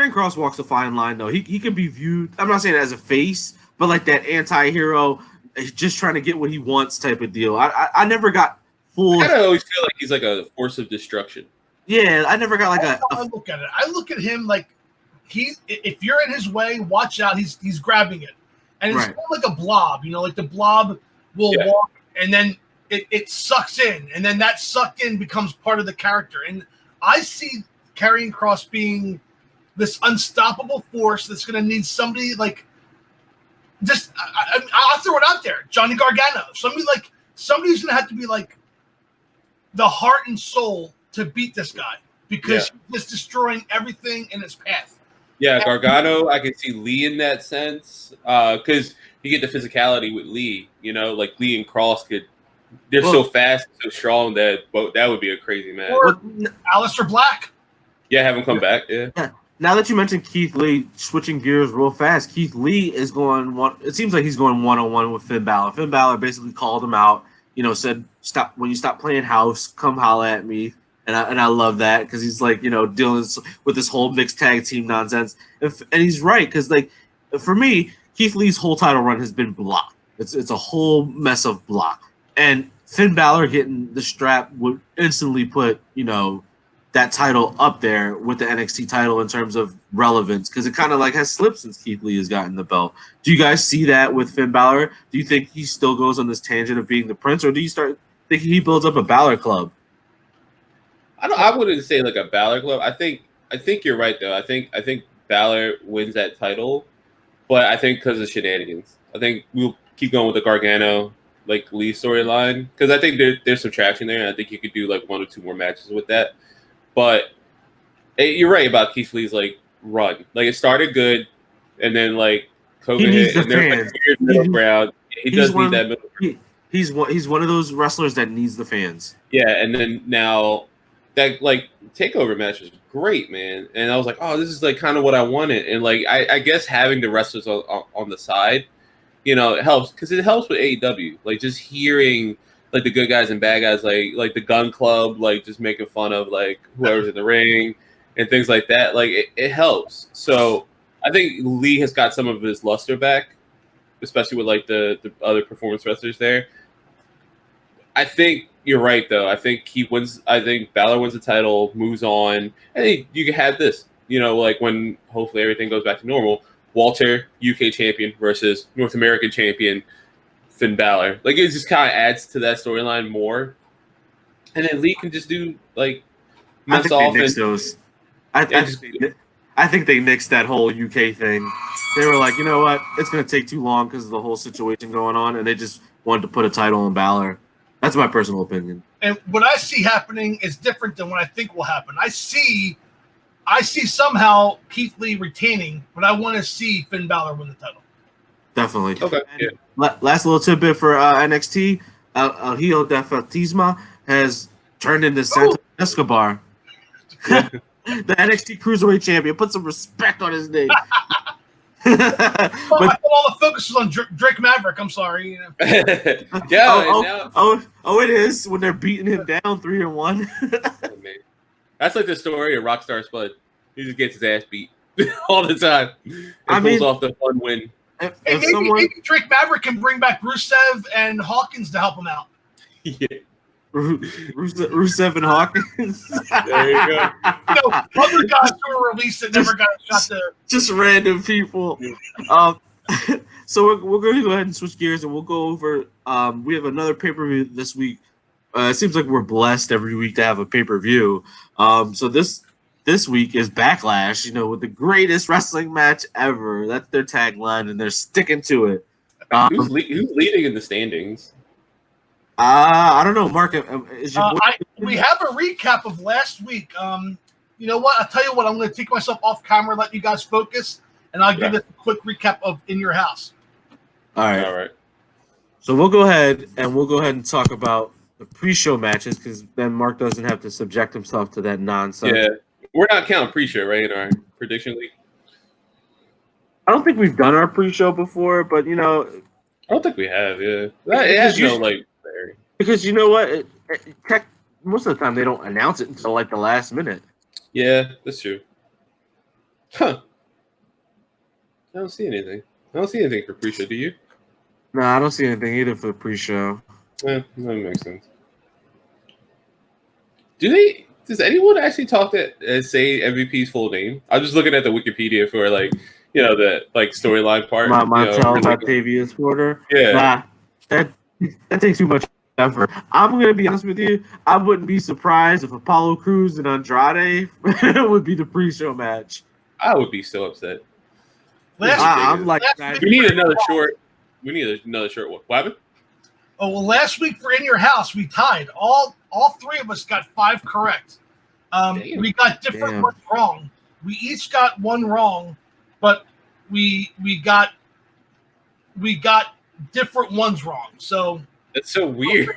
Kross walks a fine line, though. He can be viewed. I'm not saying as a face, but like that anti-hero, just trying to get what he wants type of deal. I never got full. I always feel like he's like a force of destruction. Yeah, I never got like I look at it. I look at him like if you're in his way, watch out. He's grabbing it, and it's kind of like a blob. Like the blob will walk, and then it sucks in, and then that sucked in becomes part of the character. And I see Karrion Kross being this unstoppable force that's going to need somebody like just I'll throw it out there, Johnny Gargano, somebody who's going to have to be like the heart and soul to beat this guy because he's destroying everything in his path. Yeah, Gargano, I can see Lee in that sense because you get the physicality with Lee. Like Lee and Cross they're so fast, so strong that would be a crazy match. Or Aleister Black. Yeah, have him come back. Yeah. Now that you mentioned Keith Lee, switching gears real fast, Keith Lee is going one. It seems like he's going one-on-one with Finn Balor. Finn Balor basically called him out. Said, "Stop when you stop playing house, come holla at me." And I love that because he's like dealing with this whole mixed tag team nonsense. And he's right because like for me, Keith Lee's whole title run has been block. It's a whole mess of block. And Finn Balor getting the strap would instantly put that title up there with the NXT title in terms of relevance because it kind of like has slipped since Keith Lee has gotten the belt. Do you guys see that with Finn Balor? Do you think he still goes on this tangent of being the prince, or do you start thinking he builds up a Balor club? I wouldn't say like a Balor club. I think you're right though. I think Balor wins that title, but I think because of shenanigans. I think we'll keep going with the Gargano like Lee storyline because I think there's some traction there, and I think you could do like one or two more matches with that. But you're right about Keith Lee's like run. Like it started good, and then like COVID hit, and there's like weird middle ground. He does need that middle ground. He's one of those wrestlers that needs the fans. Yeah, and then now that like takeover match was great, man. And I was like, oh, this is like kind of what I wanted. And like I guess having the wrestlers on the side, it helps because it helps with AEW. Like just hearing like the good guys and bad guys, like the Gun Club, like just making fun of like whoever's in the ring and things like that. Like it helps. So I think Lee has got some of his luster back, especially with like the other performance wrestlers there. I think you're right though. I think he wins. I think Balor wins the title, moves on, and you can have this. Like when hopefully everything goes back to normal. Walter, UK champion versus North American champion Finn Balor. Like it just kind of adds to that storyline more, and then Lee can just do like I think they nixed those. I think they nixed that whole UK thing. They were like, you know what? It's going to take too long because of the whole situation going on, and they just wanted to put a title on Balor. That's my personal opinion. And what I see happening is different than what I think will happen. I see somehow Keith Lee retaining, but I want to see Finn Balor win the title. Definitely. Okay. Yeah. Last little tidbit for NXT: El Hijo de Fatisma has turned into Santos Escobar, the NXT Cruiserweight Champion. Put some respect on his name. Well, I thought all the focus was on Drake Maverick. I'm sorry. Yeah. It is when they're beating him down 3-1. That's like the story of Rockstar Spud. He just gets his ass beat all the time and pulls off the fun win. Maybe Drake Maverick can bring back Rusev and Hawkins to help him out. Yeah. Rusev and Hawkins. There you go. Other guys who were released that never got a shot there. Just random people. So we're going to go ahead and switch gears, and we'll go over. We have another pay-per-view this week. It seems like we're blessed every week to have a pay-per-view. So this week is Backlash, with the greatest wrestling match ever. That's their tagline, and they're sticking to it. Who's leading in the standings? I don't know, Mark. We have a recap of last week. You know what? I'll tell you what. I'm going to take myself off camera, let you guys focus, and I'll give it a quick recap of In Your House. All right. So we'll go ahead and talk about the pre-show matches, because then Mark doesn't have to subject himself to that nonsense. Yeah, we're not counting pre-show, right, in our prediction league? I don't think we've done our pre-show before, but I don't think we have. Yeah, it has because you know what? Most of the time they don't announce it until like the last minute. Yeah, that's true. Huh. I don't see anything. I don't see anything for pre-show. Do you? No, I don't see anything either for pre-show. Yeah, that makes sense. Does anyone actually talk say MVP's full name? I'm just looking at the Wikipedia for the storyline part. Montel Octavius Porter. Yeah. Nah, that takes too much effort. I'm gonna be honest with you. I wouldn't be surprised if Apollo Crews and Andrade would be the pre-show match. I would be so upset. We need another short. We need another short one. What happened? Oh, well, last week for In Your House, we tied. All three of us got 5 correct. We got different ones wrong. We each got one wrong, but we got different ones wrong. So that's so weird.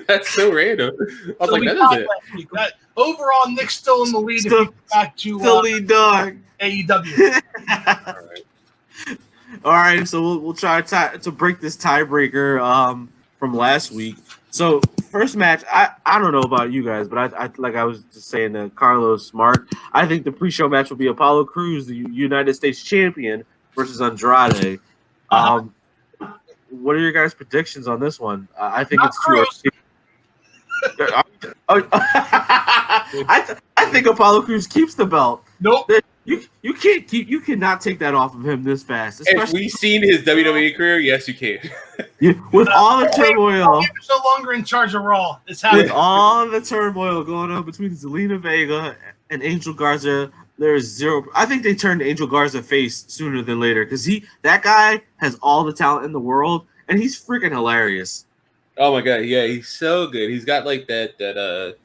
That's so random. I was that is it. Overall, Nick's still in the lead. Back to lead dog. AEW. All right, so we'll try to break this tiebreaker from last week. So first match, I don't know about you guys, but I like I was just saying to Carlos Mark, I think the pre-show match will be Apollo Crews, the United States champion, versus Andrade. What are your guys' predictions on this one? I think it's too early. I think Apollo Crews keeps the belt. Nope. You cannot take that off of him this fast. If we've seen his WWE career, yes, you can. With all the turmoil, he's no longer in charge of Raw. It's happening. With all the turmoil going on between Zelina Vega and Angel Garza, there is zero. I think they turned Angel Garza face sooner than later, because that guy has all the talent in the world, and he's freaking hilarious. Oh my god, yeah, he's so good. He's got like that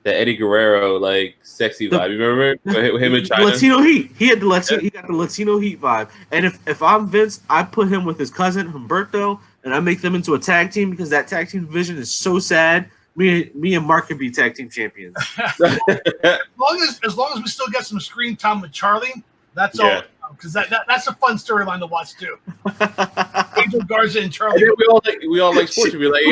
Eddie Guerrero sexy vibe. You remember him in China? Latino heat. He got the Latino heat vibe. And if I'm Vince, I put him with his cousin Humberto, and I make them into a tag team, because that tag team division is so sad. Me and Mark can be tag team champions. as long as we still get some screen time with Charlie, that's all. Because that's a fun storyline to watch too. Angel Garza and Charlie. And we all like sports. We'd be like,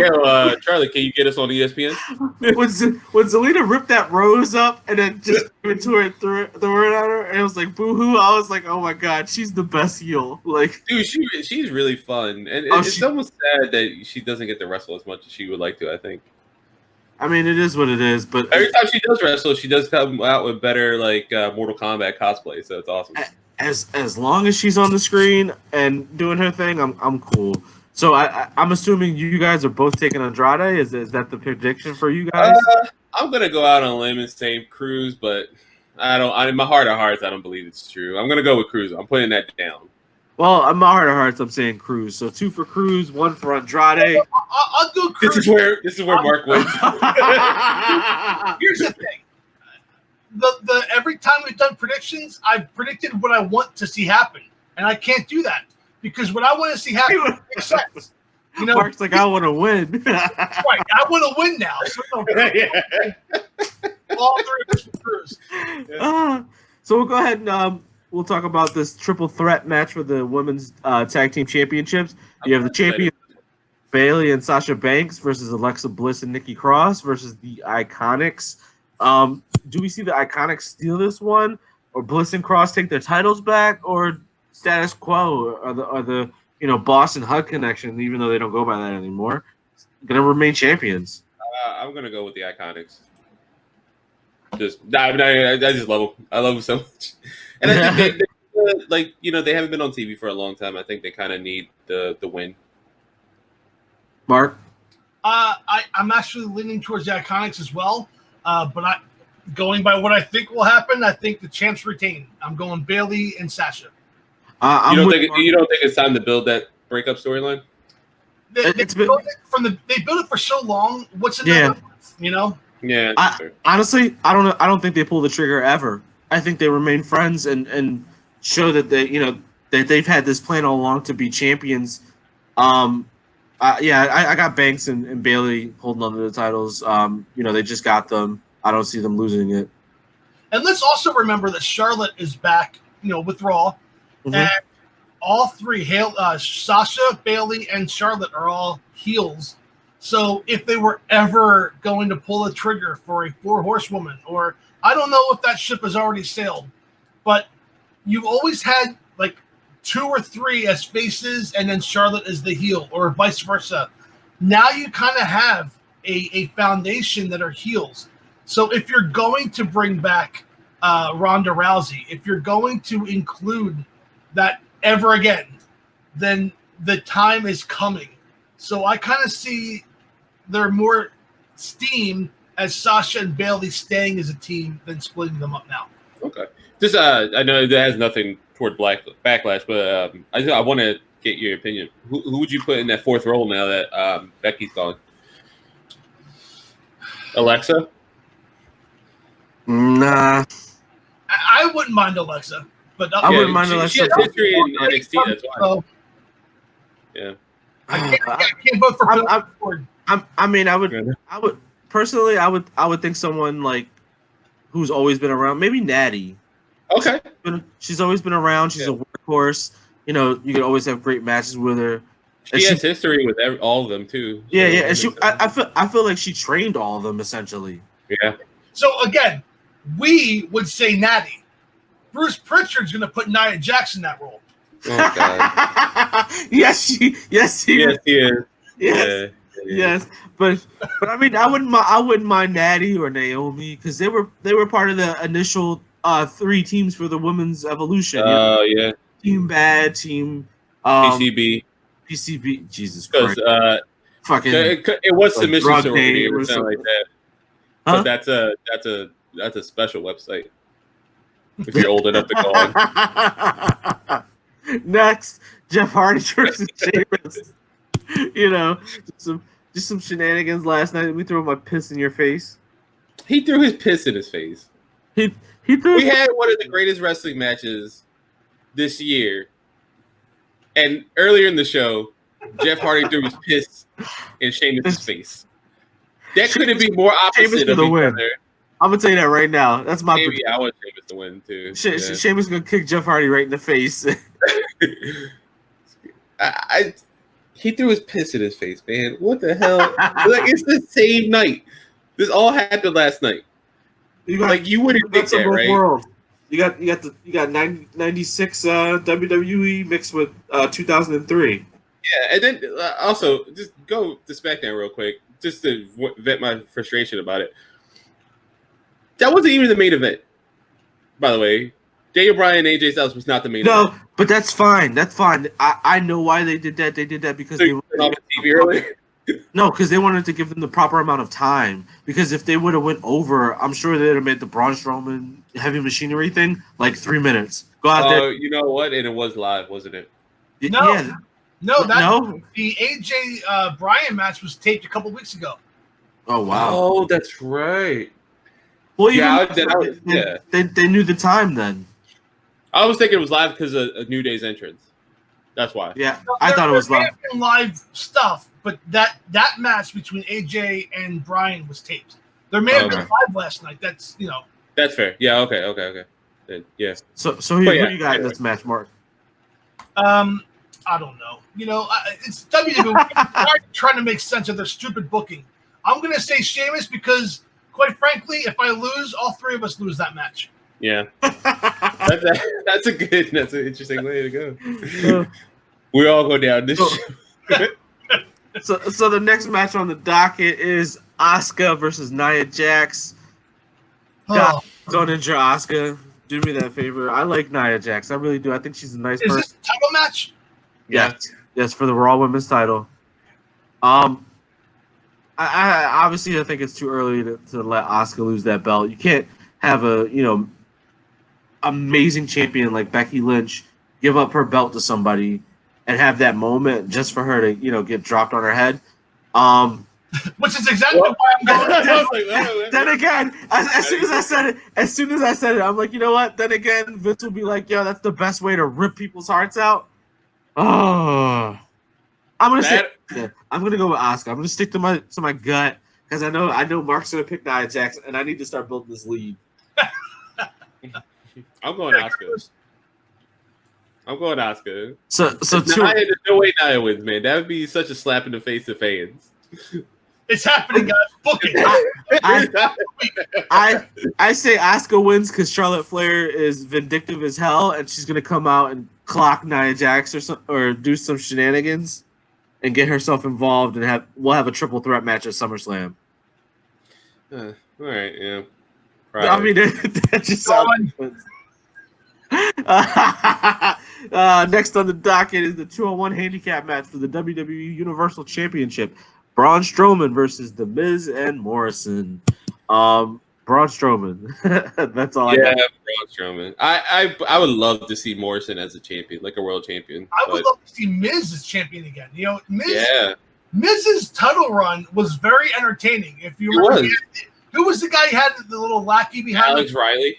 Charlie, can you get us on ESPN? When Zelina ripped that rose up and then just threw it at her, and it was like boo-hoo, I was like, oh my god, she's the best heel. Dude, she's really fun, and it's almost sad that she doesn't get to wrestle as much as she would like to. I think. I mean, it is what it is, but every time she does wrestle, she does come out with better Mortal Kombat cosplay, so it's awesome. As long as she's on the screen and doing her thing, I'm cool. So I'm assuming you guys are both taking Andrade. Is that the prediction for you guys? I'm gonna go out on a limb and say Cruz, but in my heart of hearts, I don't believe it's true. I'm gonna go with Cruz. I'm putting that down. Well, I'm my heart of hearts. I'm saying Cruz. So 2 for Cruz, 1 for Andrade. I'll go Cruz. This is where Mark wins. Here's the thing. The every time we've done predictions, I've predicted what I want to see happen, and I can't do that because what I want to see happen makes sense. You know, Mark's like, I want to win. right? I want to win now. So all 3 of us for Cruz. So we'll go ahead and we'll talk about this triple threat match for the women's tag team championships. You have the champion Bailey and Sasha Banks versus Alexa Bliss and Nikki Cross versus the Iconics. Do we see the Iconics steal this one, or Bliss and Cross take their titles back, or status quo, or the Boss and Hug connection, even though they don't go by that anymore, gonna remain champions? I'm gonna go with the Iconics. I just love them. I love them so much, and I think they haven't been on TV for a long time. I think they kind of need the win. Mark, I'm actually leaning towards the Iconics as well, but going by what I think will happen, I think the champs retain. I'm going Bailey and Sasha. You don't think it's time to build that breakup storyline? They built it for so long. What's another month, Yeah. Honestly, I don't know. I don't think they pull the trigger ever. I think they remain friends and show that that they've had this plan all along to be champions. I got Banks and Bailey holding on to the titles. They just got them. I don't see them losing it. And let's also remember that Charlotte is back, with Raw, and all 3 Sasha, Bailey, and Charlotte are all heels. So if they were ever going to pull the trigger for a 4-horsewoman, or I don't know if that ship has already sailed, but you always had like 2 or 3 as faces and then Charlotte as the heel, or vice versa. Now you kind of have a foundation that are heels. So if you're going to bring back Ronda Rousey, if you're going to include that ever again, then the time is coming. So I kind of see they're more steam as Sasha and Bailey staying as a team than splitting them up now. Okay. Just I know that has nothing toward Backlash, but I want to get your opinion. Who would you put in that 4th role now that Becky's gone? Alexa? Nah. I wouldn't mind Alexa, but I wouldn't mind Alexa. She has history in NXT, that's why. So, Yeah. I can't vote for Bill. I would personally. I would think someone like who's always been around. Maybe Natty. Okay. She's always been around. She's a workhorse. You could always have great matches with her. She has history with all of them too. Yeah, and I feel like she trained all of them essentially. Yeah. So again, we would say Natty. Bruce Pritchard's going to put Nia Jax in that role. Oh God. Yes, he is. Yes. Yes, but I mean, I wouldn't mind Natty or Naomi because they were part of the initial 3 teams for the women's evolution. Yeah. Team Bad, Team PCB. Jesus Christ. Because fucking it was submission sorority or something like that. Huh? But that's a special website. If you're old enough to call it. Next, Jeff Hardy versus Sheamus. Just some shenanigans last night. We threw my piss in your face. He threw his piss in his face. He threw. We had one of the greatest wrestling matches this year, and earlier in the show, Jeff Hardy threw his piss in Sheamus' face. That couldn't be more opposite of each other. I'm gonna tell you that right now. That's my. Maybe I want Sheamus to win too. Sheamus gonna kick Jeff Hardy right in the face. He threw his piss in his face, man. What the hell? It's the same night. This all happened last night. You wouldn't think that, right? World. You got 96 WWE mixed with 2003. Yeah, and then also just go to SmackDown real quick, just to vent my frustration about it. That wasn't even the main event, by the way. Daniel Bryan and AJ Styles was not the main event. No, but that's fine. That's fine. I know why they did that. They did that because they off the TV earlier. No, because they wanted to give them the proper amount of time. Because if they would have went over, I'm sure they'd have made the Braun Strowman heavy machinery thing like 3 minutes. Go out there. You know what? And it was live, wasn't it? No, Yeah. no. The AJ Bryan match was taped a couple weeks ago. Oh wow. Oh, that's right. Well, Yeah, they knew the time then. I was thinking it was live because of New Day's entrance. That's why. Yeah, No, I thought it was there may live. have been live stuff, but that match between AJ and Bryan was taped. There may have been live last night. That's That's fair. Yeah. Okay. Then, yeah. So who you got in this match, Mark? I don't know. It's WWE trying to make sense of their stupid booking. I'm gonna say Sheamus because, quite frankly, if I lose, all three of us lose that match. Yeah. That's an interesting way to go. We all go down this. So the next match on the docket is Asuka versus Nia Jax. God, don't injure Asuka. Do me that favor. I like Nia Jax. I really do. I think she's a nice person. Is this a title match? Yes, for the Raw Women's title. I obviously I think it's too early to let Asuka lose that belt. You can't have a amazing champion like Becky Lynch give up her belt to somebody and have that moment just for her to get dropped on her head. Which is exactly why I'm going. Then again, as soon as I said it, I'm like, you know what? Then again, Vince will be like, yo, that's the best way to rip people's hearts out. Oh, I'm gonna go with Asuka. I'm gonna stick to my gut because I know Mark's gonna pick Nia Jax, and I need to start building this lead. I'm going Asuka. So Nia, there's no way Nia wins, man. That would be such a slap in the face to fans. It's happening, guys. Book it. I say Asuka wins because Charlotte Flair is vindictive as hell, and she's gonna come out and clock Nia Jax or do some shenanigans and get herself involved, and we'll have a triple threat match at SummerSlam. All right, yeah. Probably. I mean, that just sounds. Next on the docket is the 2-on-1 handicap match for the WWE Universal Championship. Braun Strowman versus The Miz and Morrison. Braun Strowman. That's all I got. Yeah, Braun Strowman. I would love to see Morrison as a champion, like a world champion. I would love to see Miz as champion again. Yeah. Miz's title run was very entertaining. If you remember, who was the guy who had the little lackey behind Alex him? Riley.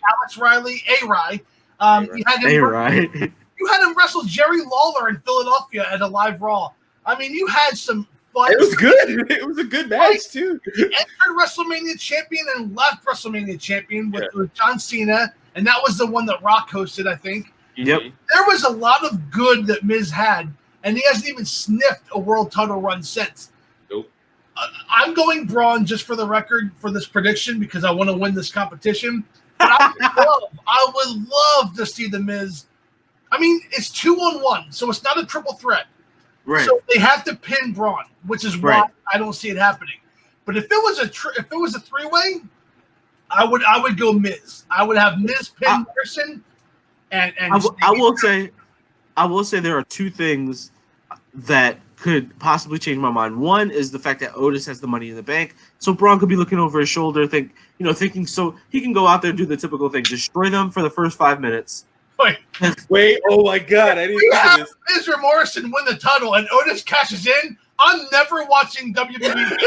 A-Rai. You had him wrestle Jerry Lawler in Philadelphia at a live Raw. I mean, you had some fun. It was good. It was a good match, too. He entered WrestleMania champion and left WrestleMania champion with John Cena, and that was the one that Rock hosted, I think. Yep. There was a lot of good that Miz had, and he hasn't even sniffed a world title run since. Nope. I'm going Braun just for the record for this prediction because I want to win this competition. But I would love to see the Miz. I mean, it's 2-on-1, so it's not a triple threat. Right. So they have to pin Braun, which is why I don't see it happening. But if it was a three-way, I would go Miz. I would have Miz pin Morrison, and I will say there are two things that could possibly change my mind. One is the fact that Otis has the Money in the Bank, so Braun could be looking over his shoulder, thinking so he can go out there and do the typical thing, destroy them for the first 5 minutes. Wait! Oh my God! I didn't we have this. Miz or Morrison win the title, and Otis cashes in. I'm never watching WWE.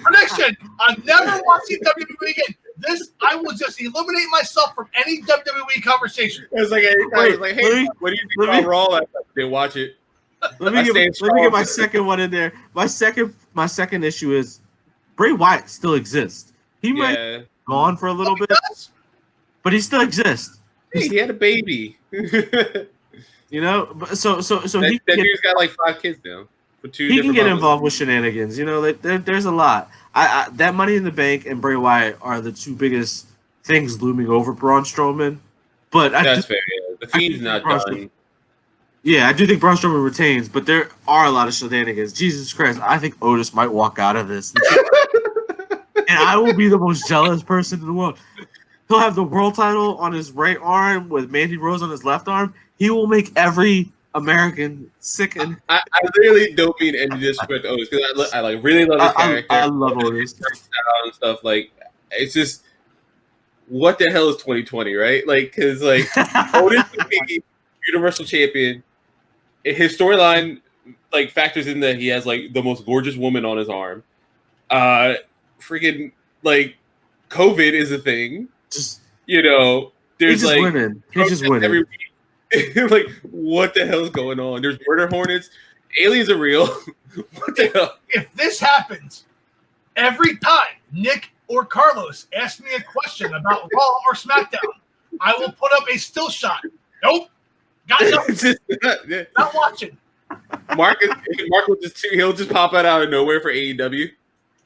Prediction: I'm never watching WWE again. I will just eliminate myself from any WWE conversation. It was like hey, what do you think about Raw? They watch it. Let me get my second one in there. My second issue is Bray Wyatt still exists. He might be gone for a little bit, but he still exists. Hey, he had a baby. So he's got like 5 kids now. He can get involved with shenanigans. There's a lot. That Money in the Bank and Bray Wyatt are the two biggest things looming over Braun Strowman. But that's fair. Yeah. The Fiend's not done. Yeah, I do think Braun Strowman retains, but there are a lot of shenanigans. Jesus Christ, I think Otis might walk out of this. And I will be the most jealous person in the world. He'll have the world title on his right arm with Mandy Rose on his left arm. He will make every American sick. And I really don't mean any disrespect to Otis because I really love his character. I love Otis and stuff. Like, it's just what the hell is 2020, right? Like, because Otis would be Universal Champion. His storyline like factors in that he has like the most gorgeous woman on his arm. Freaking like COVID is a thing. Just There's just like winning. He's just winning. every week. Like what the hell is going on? There's murder hornets. Aliens are real. What the hell? If this happens, every time Nick or Carlos ask me a question about Raw or SmackDown, I will put up a still shot. Nope. Got nothing. Not watching. Mark will he'll just pop out of nowhere for AEW.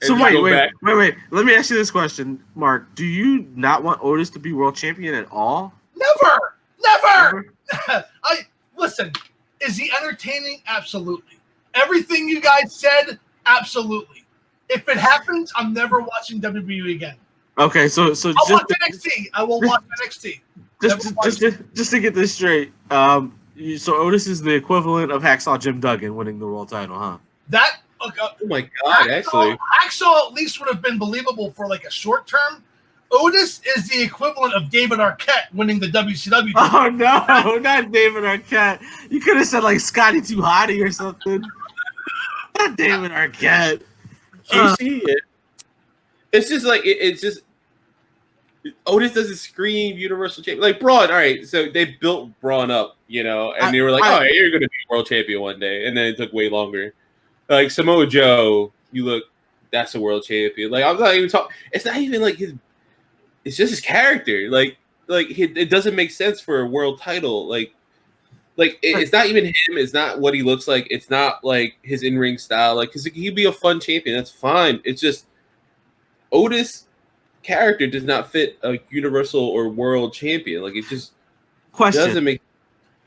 So wait. Let me ask you this question, Mark. Do you not want Otis to be world champion at all? Never. Listen. Is he entertaining? Absolutely. Everything you guys said, absolutely. If it happens, I'm never watching WWE again. Okay, so I'll watch NXT. I will watch NXT. Just to get this straight, so Otis is the equivalent of Hacksaw Jim Duggan winning the world title, huh? Oh my God! Hacksaw at least would have been believable for like a short term. Otis is the equivalent of David Arquette winning the WCW. Oh no, not David Arquette. You could have said like Scotty Too Hottie or something. Not David Arquette. You see it? It's just like it's just Otis doesn't scream Universal Champion like Braun. All right, so they built Braun up, and they were like, "Oh, you're going to be world champion one day," and then it took way longer. Like Samoa Joe, that's a world champion. Like I'm not even talking. It's not even like his. It's just his character. It doesn't make sense for a world title. It's not even him. It's not what he looks like. It's not like his in-ring style. Like, because he'd be a fun champion. That's fine. It's just Otis' character does not fit a universal or world champion. Like, it just doesn't make.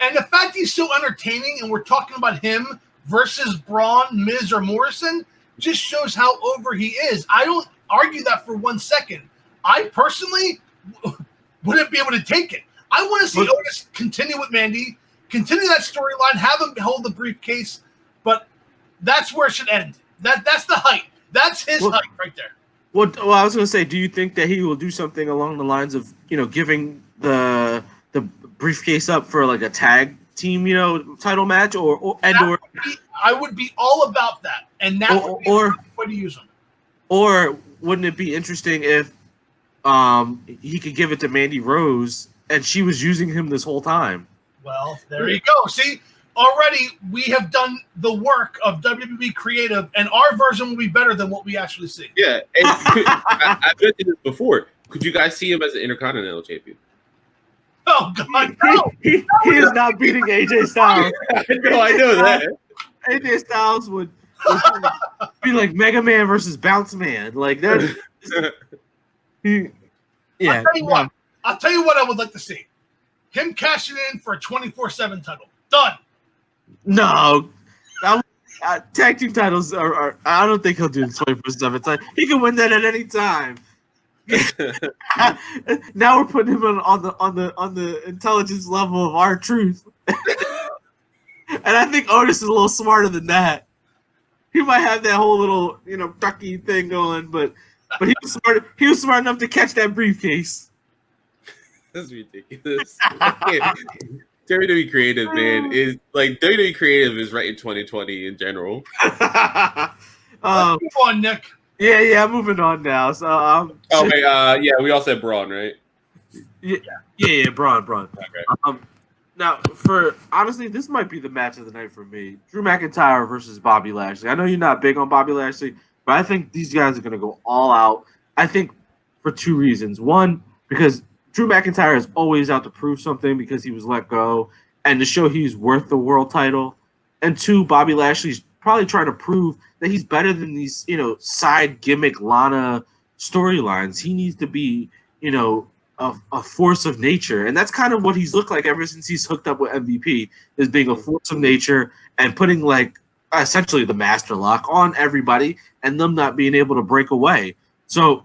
And the fact he's so entertaining, and we're talking about him versus Braun, Miz, or Morrison, just shows how over he is. I don't argue that for 1 second. I personally wouldn't be able to take it. I want to see Otis continue with Mandy, continue that storyline, have him hold the briefcase, but that's where it should end. That's the height. That's his height right there. Well, I was going to say, do you think that he will do something along the lines of, giving the briefcase up for like a tag team, title match, I would be all about that, and that would be a way to use them. Or wouldn't it be interesting if he could give it to Mandy Rose and she was using him this whole time? Well, there you go. See, already we have done the work of WWE Creative, and our version will be better than what we actually see. Yeah, and I've mentioned this before. Could you guys see him as an Intercontinental Champion? Oh God, no! He is not beating AJ Styles. I know that. AJ Styles would be like Mega Man versus Bounce Man. Like that. Yeah. I'll tell you what I would like to see. Him cashing in for a 24/7 title. Done. No. Tag team titles are I don't think he'll do the 24/7. He can win that at any time. Now we're putting him on the intelligence level of our truth. And I think Otis is a little smarter than that. He might have that whole little, ducky thing going, but he was smart. He was smart enough to catch that briefcase. That's ridiculous. WWE Creative, man, is like WWE Creative is right in 2020 in general. Let's move on, Nick. Yeah, moving on now. So, we all said Braun, right? Yeah, Braun. Okay. Now, honestly, this might be the match of the night for me. Drew McIntyre versus Bobby Lashley. I know you're not big on Bobby Lashley, but I think these guys are going to go all out. I think for two reasons. One, because Drew McIntyre is always out to prove something because he was let go and to show he's worth the world title. And two, Bobby Lashley's probably trying to prove that he's better than these, side gimmick Lana storylines. He needs to be, a force of nature. And that's kind of what he's looked like ever since he's hooked up with MVP, is being a force of nature and putting like essentially the master lock on everybody and them not being able to break away. So,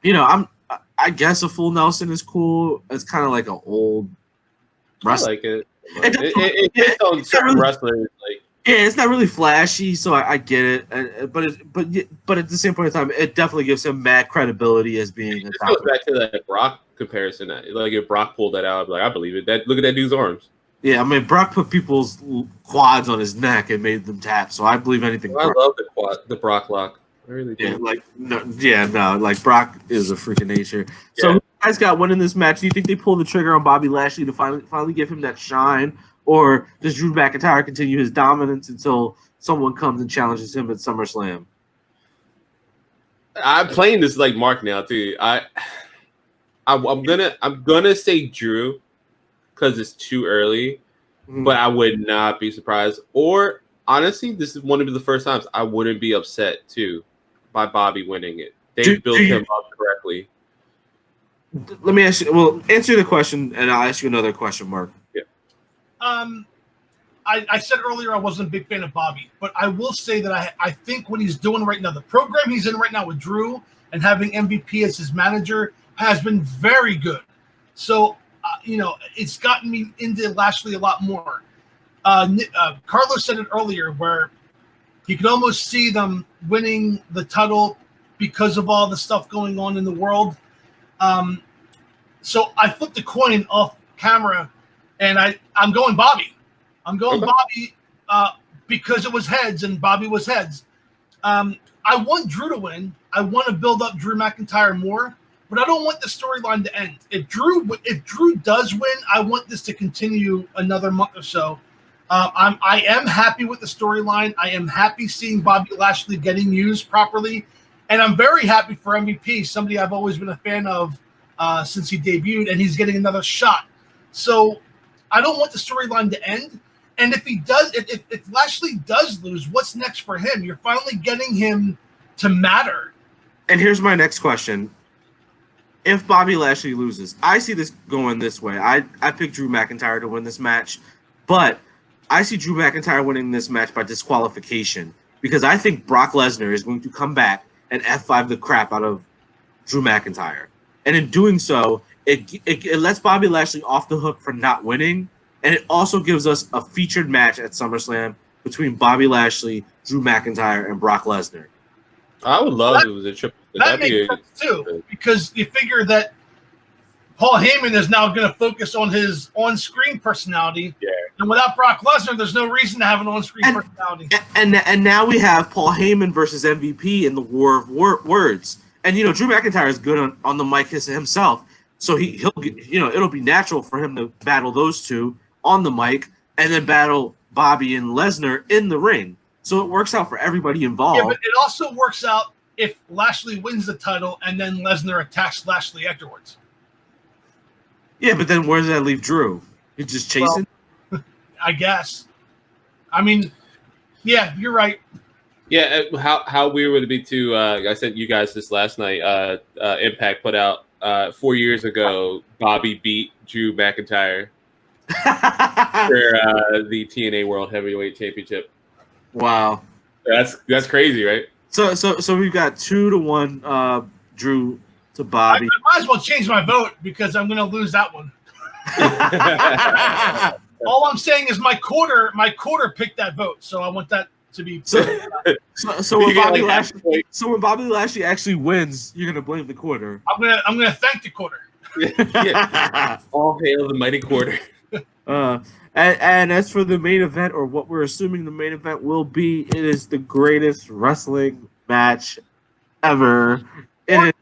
I guess a full Nelson is cool. It's kind of like an old wrestler. I like it. It's on certain wrestlers. Yeah, it's not really flashy, so I get it. But at the same point in time, it definitely gives him mad credibility as being. It goes back to that Brock comparison. Like if Brock pulled that out, I'd be like, I believe it. Look at that dude's arms. Yeah, I mean, Brock put people's quads on his neck and made them tap, so I believe anything. I Brock. love the Brock lock. I really do. Like Brock is a freaking nature. So Yeah. who you guys got winning this match? Do you think they pull the trigger on Bobby Lashley to finally give him that shine, or does Drew McIntyre continue his dominance until someone comes and challenges him at SummerSlam? I'm playing this like Mark now too. I'm gonna say Drew because it's too early, but I would not be surprised. Or honestly, this is one of the first times I wouldn't be upset too by Bobby winning it. They built him up correctly. Let me ask you. Well, answer the question, and I'll ask you another question, Mark. Yeah. I said earlier I wasn't a big fan of Bobby, but I will say that I think what he's doing right now, the program he's in right now with Drew and having MVP as his manager has been very good. So, it's gotten me into Lashley a lot more. Carlos said it earlier where you can almost see them winning the title because of all the stuff going on in the world. So I flipped the coin off camera, and I'm going Bobby. I'm going Bobby because it was heads, and Bobby was heads. I want Drew to win. I want to build up Drew McIntyre more, but I don't want the storyline to end. If Drew does win, I want this to continue another month or so. I am happy with the storyline. I am happy seeing Bobby Lashley getting used properly, and I'm very happy for MVP, somebody I've always been a fan of since he debuted, and he's getting another shot. So I don't want the storyline to end. And if he does, if Lashley does lose, what's next for him? You're finally getting him to matter. And here's my next question. If Bobby Lashley loses, I see this going this way. I picked Drew McIntyre to win this match, but I see Drew McIntyre winning this match by disqualification because I think Brock Lesnar is going to come back and F5 the crap out of Drew McIntyre. And in doing so, it lets Bobby Lashley off the hook for not winning, and it also gives us a featured match at SummerSlam between Bobby Lashley, Drew McIntyre, and Brock Lesnar. I would love if it was a triple. That makes sense too, because you figure that Paul Heyman is now going to focus on his on-screen personality. Yeah. And without Brock Lesnar, there's no reason to have an on-screen personality. And now we have Paul Heyman versus MVP in the War of Words. And, Drew McIntyre is good on the mic himself. So he'll get, it'll be natural for him to battle those two on the mic and then battle Bobby and Lesnar in the ring. So it works out for everybody involved. Yeah, but it also works out if Lashley wins the title and then Lesnar attacks Lashley afterwards. Yeah, but then where does that leave Drew? He's just chasing? Well, I guess. I mean, yeah, you're right. Yeah, how weird would it be to, I sent you guys this last night, Impact put out 4 years ago, Bobby beat Drew McIntyre for the TNA World Heavyweight Championship. Wow. That's crazy, right? So we've got 2-1 Drew to Bobby. I might as well change my vote because I'm going to lose that one. All I'm saying is my quarter picked that vote, so I want that to be. So when Bobby Lashley actually wins, you're gonna blame the quarter. I'm gonna thank the quarter. Yeah. All hail the mighty quarter. And as for the main event, or what we're assuming the main event will be, it is the greatest wrestling match ever. I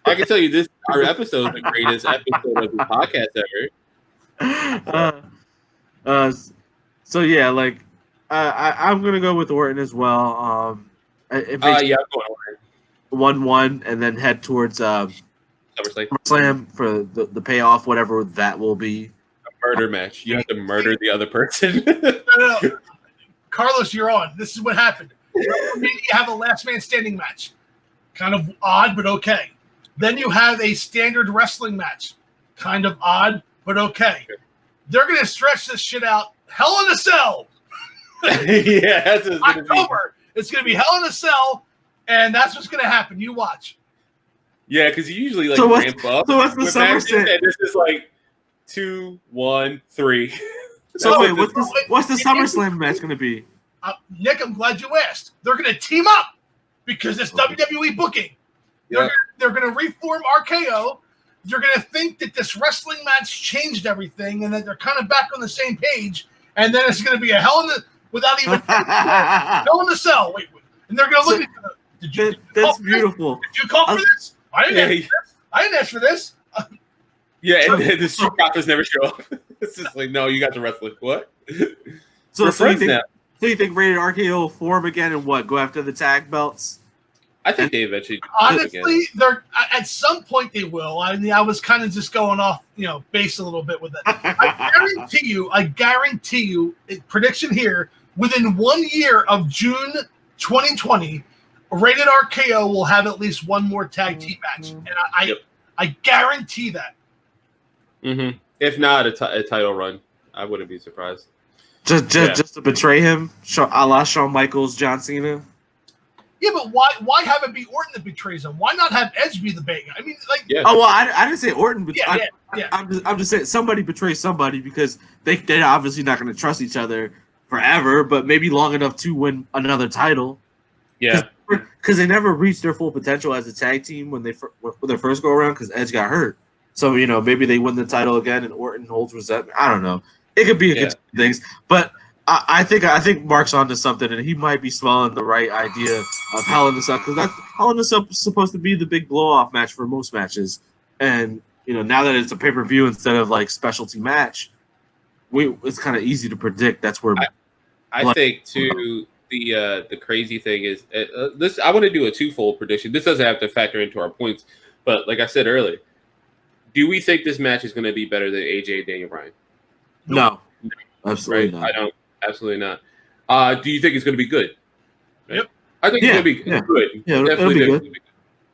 can tell you this: our episode is the greatest episode of the podcast ever. So yeah, like I'm gonna go with Orton as well. I'm going Orton. 1-1, and then head towards SummerSlam for the payoff, whatever that will be. Murder match. You have to murder the other person. No. Carlos, you're on. This is what happened. You have a last man standing match. Kind of odd, but okay. Then you have a standard wrestling match. Kind of odd, but okay. They're going to stretch this shit out. Hell in a Cell. Yeah, that's October. It's going to be Hell in a Cell, and that's what's going to happen. You watch. Yeah, because you usually ramp up. So what's the SummerSlam? And this is like 2, 1, 3. So wait, what's the SummerSlam match going to be? Nick, I'm glad you asked. They're going to team up because it's WWE booking. Yeah. They're going to reform RKO. you're going to think that this wrestling match changed everything and that they're kind of back on the same page, and then it's going to be a hell in the without even hell in the cell. Wait, and they're going to look at you. That's beautiful. Did you call for this? I didn't ask for this. Yeah, and the Street Profits never show up. It's just like, no, you got the wrestling. What? So you think Rated RKO will form again and what? Go after the tag belts? I think they eventually. Honestly, they're at some point they will. I mean, I was kind of just going off, base a little bit with it. I guarantee you, prediction here: within 1 year of June 2020, Rated RKO will have at least one more tag team match, and I guarantee that. Mm-hmm. If not a title run, I wouldn't be surprised. Just to betray him, a la Shawn Michaels, John Cena. Yeah, but why have it be Orton that betrays him? Why not have Edge be the bait? I mean, like, Oh well, I didn't say Orton, but yeah. I'm just saying somebody betrays somebody because they're obviously not going to trust each other forever, but maybe long enough to win another title. Yeah, because they never reached their full potential as a tag team when their first go around because Edge got hurt. So maybe they win the title again and Orton holds resentment. I don't know. It could be a things, but I think Mark's onto something, and he might be smelling the right idea of Hell in the Cell because Hell in the Cell is supposed to be the big blow-off match for most matches, and now that it's a pay-per-view instead of like specialty match, it's kind of easy to predict that's where. I think too. The crazy thing is this. I want to do a twofold prediction. This doesn't have to factor into our points, but like I said earlier, do we think this match is going to be better than AJ and Daniel Bryan? No, absolutely not. I don't. Absolutely not. Do you think it's going to be good? Right? Yep. I think it's going to be good. Yeah, definitely it'll be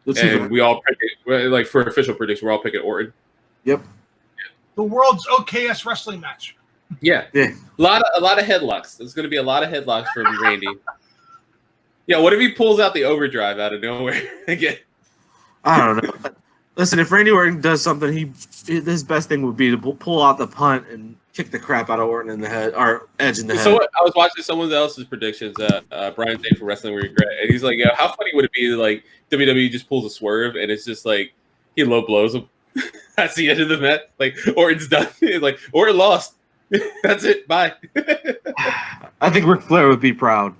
good. And we all pick it, like for official prediction, we're all picking Orton. Yep. The world's OKS wrestling match. Yeah. A lot of headlocks. There's going to be a lot of headlocks for Randy. Yeah. What if he pulls out the overdrive out of nowhere again? I don't know. Listen, if Randy Orton does something, his best thing would be to pull out the punt and kick the crap out of Orton in the head or Edge in the head. So I was watching someone else's predictions, Brian Day for Wrestling Regret, and he's like, "Yeah, how funny would it be like WWE just pulls a swerve and it's just like he low blows him at the end of the match, like Orton's done, like Orton lost, that's it, bye." I think Ric Flair would be proud.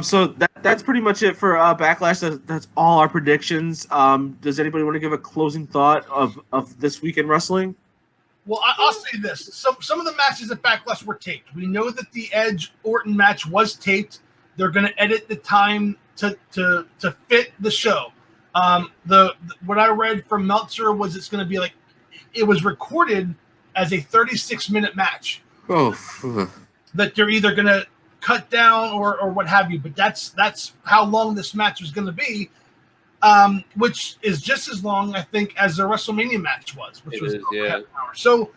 So that's pretty much it for Backlash. That's all our predictions. Does anybody want to give a closing thought of this week in wrestling? Well, I'll say this. Some of the matches at Backlash were taped. We know that the Edge-Orton match was taped. They're going to edit the time to fit the show. What I read from Meltzer was it's going to be like it was recorded as a 36-minute match. Oh. That they're either going to cut down or what have you. But that's how long this match was going to be. Which is just as long, I think, as the WrestleMania match was, which was half an hour. So,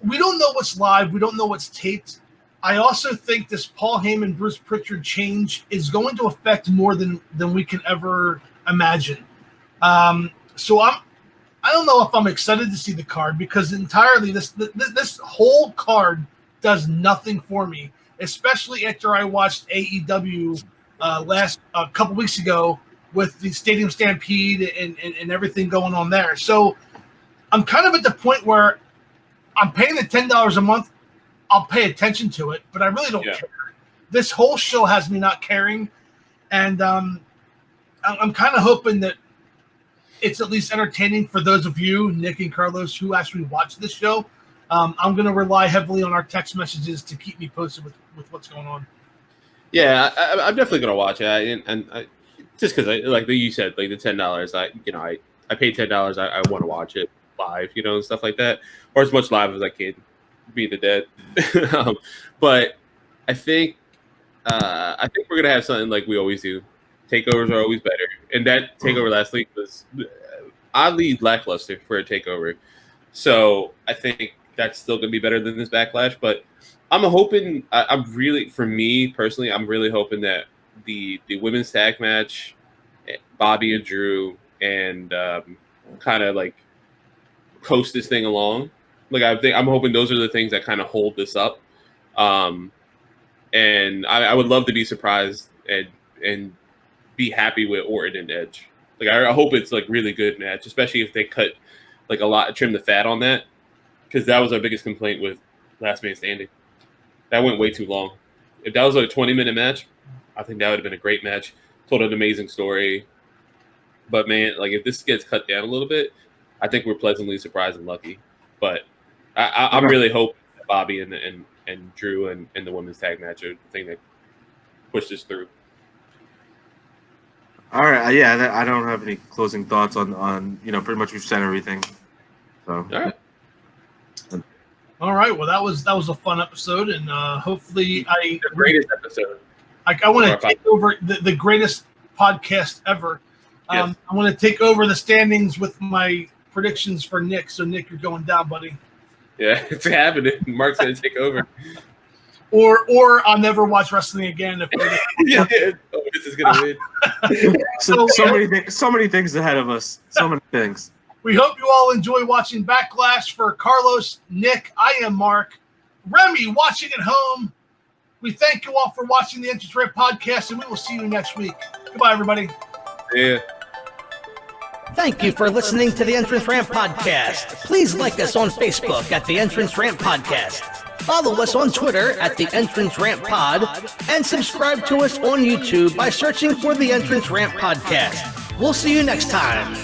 we don't know what's live. We don't know what's taped. I also think this Paul Heyman, Bruce Pritchard change is going to affect more than we can ever imagine. So I don't know if I'm excited to see the card because entirely this whole card does nothing for me, especially after I watched AEW last a couple weeks ago with the Stadium Stampede and everything going on there. So I'm kind of at the point where I'm paying the $10 a month. I'll pay attention to it, but I really don't care. This whole show has me not caring, and I'm kind of hoping that it's at least entertaining for those of you, Nick and Carlos, who actually watch this show. I'm going to rely heavily on our text messages to keep me posted with what's going on. Yeah, I'm definitely gonna watch it, and just because, like you said, like the $10, I paid $10. I want to watch it live, and stuff like that, or as much live as I can, be the dead. But I think we're gonna have something like we always do. Takeovers are always better, and that takeover last week was oddly lackluster for a takeover. So I think that's still gonna be better than this Backlash, but. I'm hoping. I'm really, for me personally, I'm really hoping that the women's tag match, Bobby and Drew, and kind of like coast this thing along. Like I'm hoping those are the things that kind of hold this up. And I would love to be surprised and be happy with Orton and Edge. Like I hope it's like really good match, especially if they cut like a lot, trim the fat on that, because that was our biggest complaint with Last Man Standing. That went way too long. If that was like a 20-minute match, I think that would have been a great match. Told an amazing story. But man, like if this gets cut down a little bit, I think we're pleasantly surprised and lucky. But I'm really hoping that Bobby and Drew and the women's tag match are the thing that pushed this through. All right, I don't have any closing thoughts on pretty much we've said everything. So All right. Well, that was a fun episode, and hopefully the greatest episode. I want to take over the greatest podcast ever. Yes. I want to take over the standings with my predictions for Nick. So Nick, you're going down, buddy. Yeah, it's happening. Mark's gonna take over. Or I'll never watch wrestling again. If Yeah. Oh, this is gonna win. so many things ahead of us. So many things. We hope you all enjoy watching Backlash. For Carlos, Nick, I am Mark. Remy, watching at home. We thank you all for watching the Entrance Ramp podcast, and we will see you next week. Goodbye, everybody. Yeah. Thank you for listening to the Entrance Ramp Podcast. Please like us on Facebook at the Entrance Ramp Podcast. Follow us on Twitter at the Entrance Ramp Pod, and subscribe to us on YouTube by searching for the Entrance Ramp Podcast. We'll see you next time.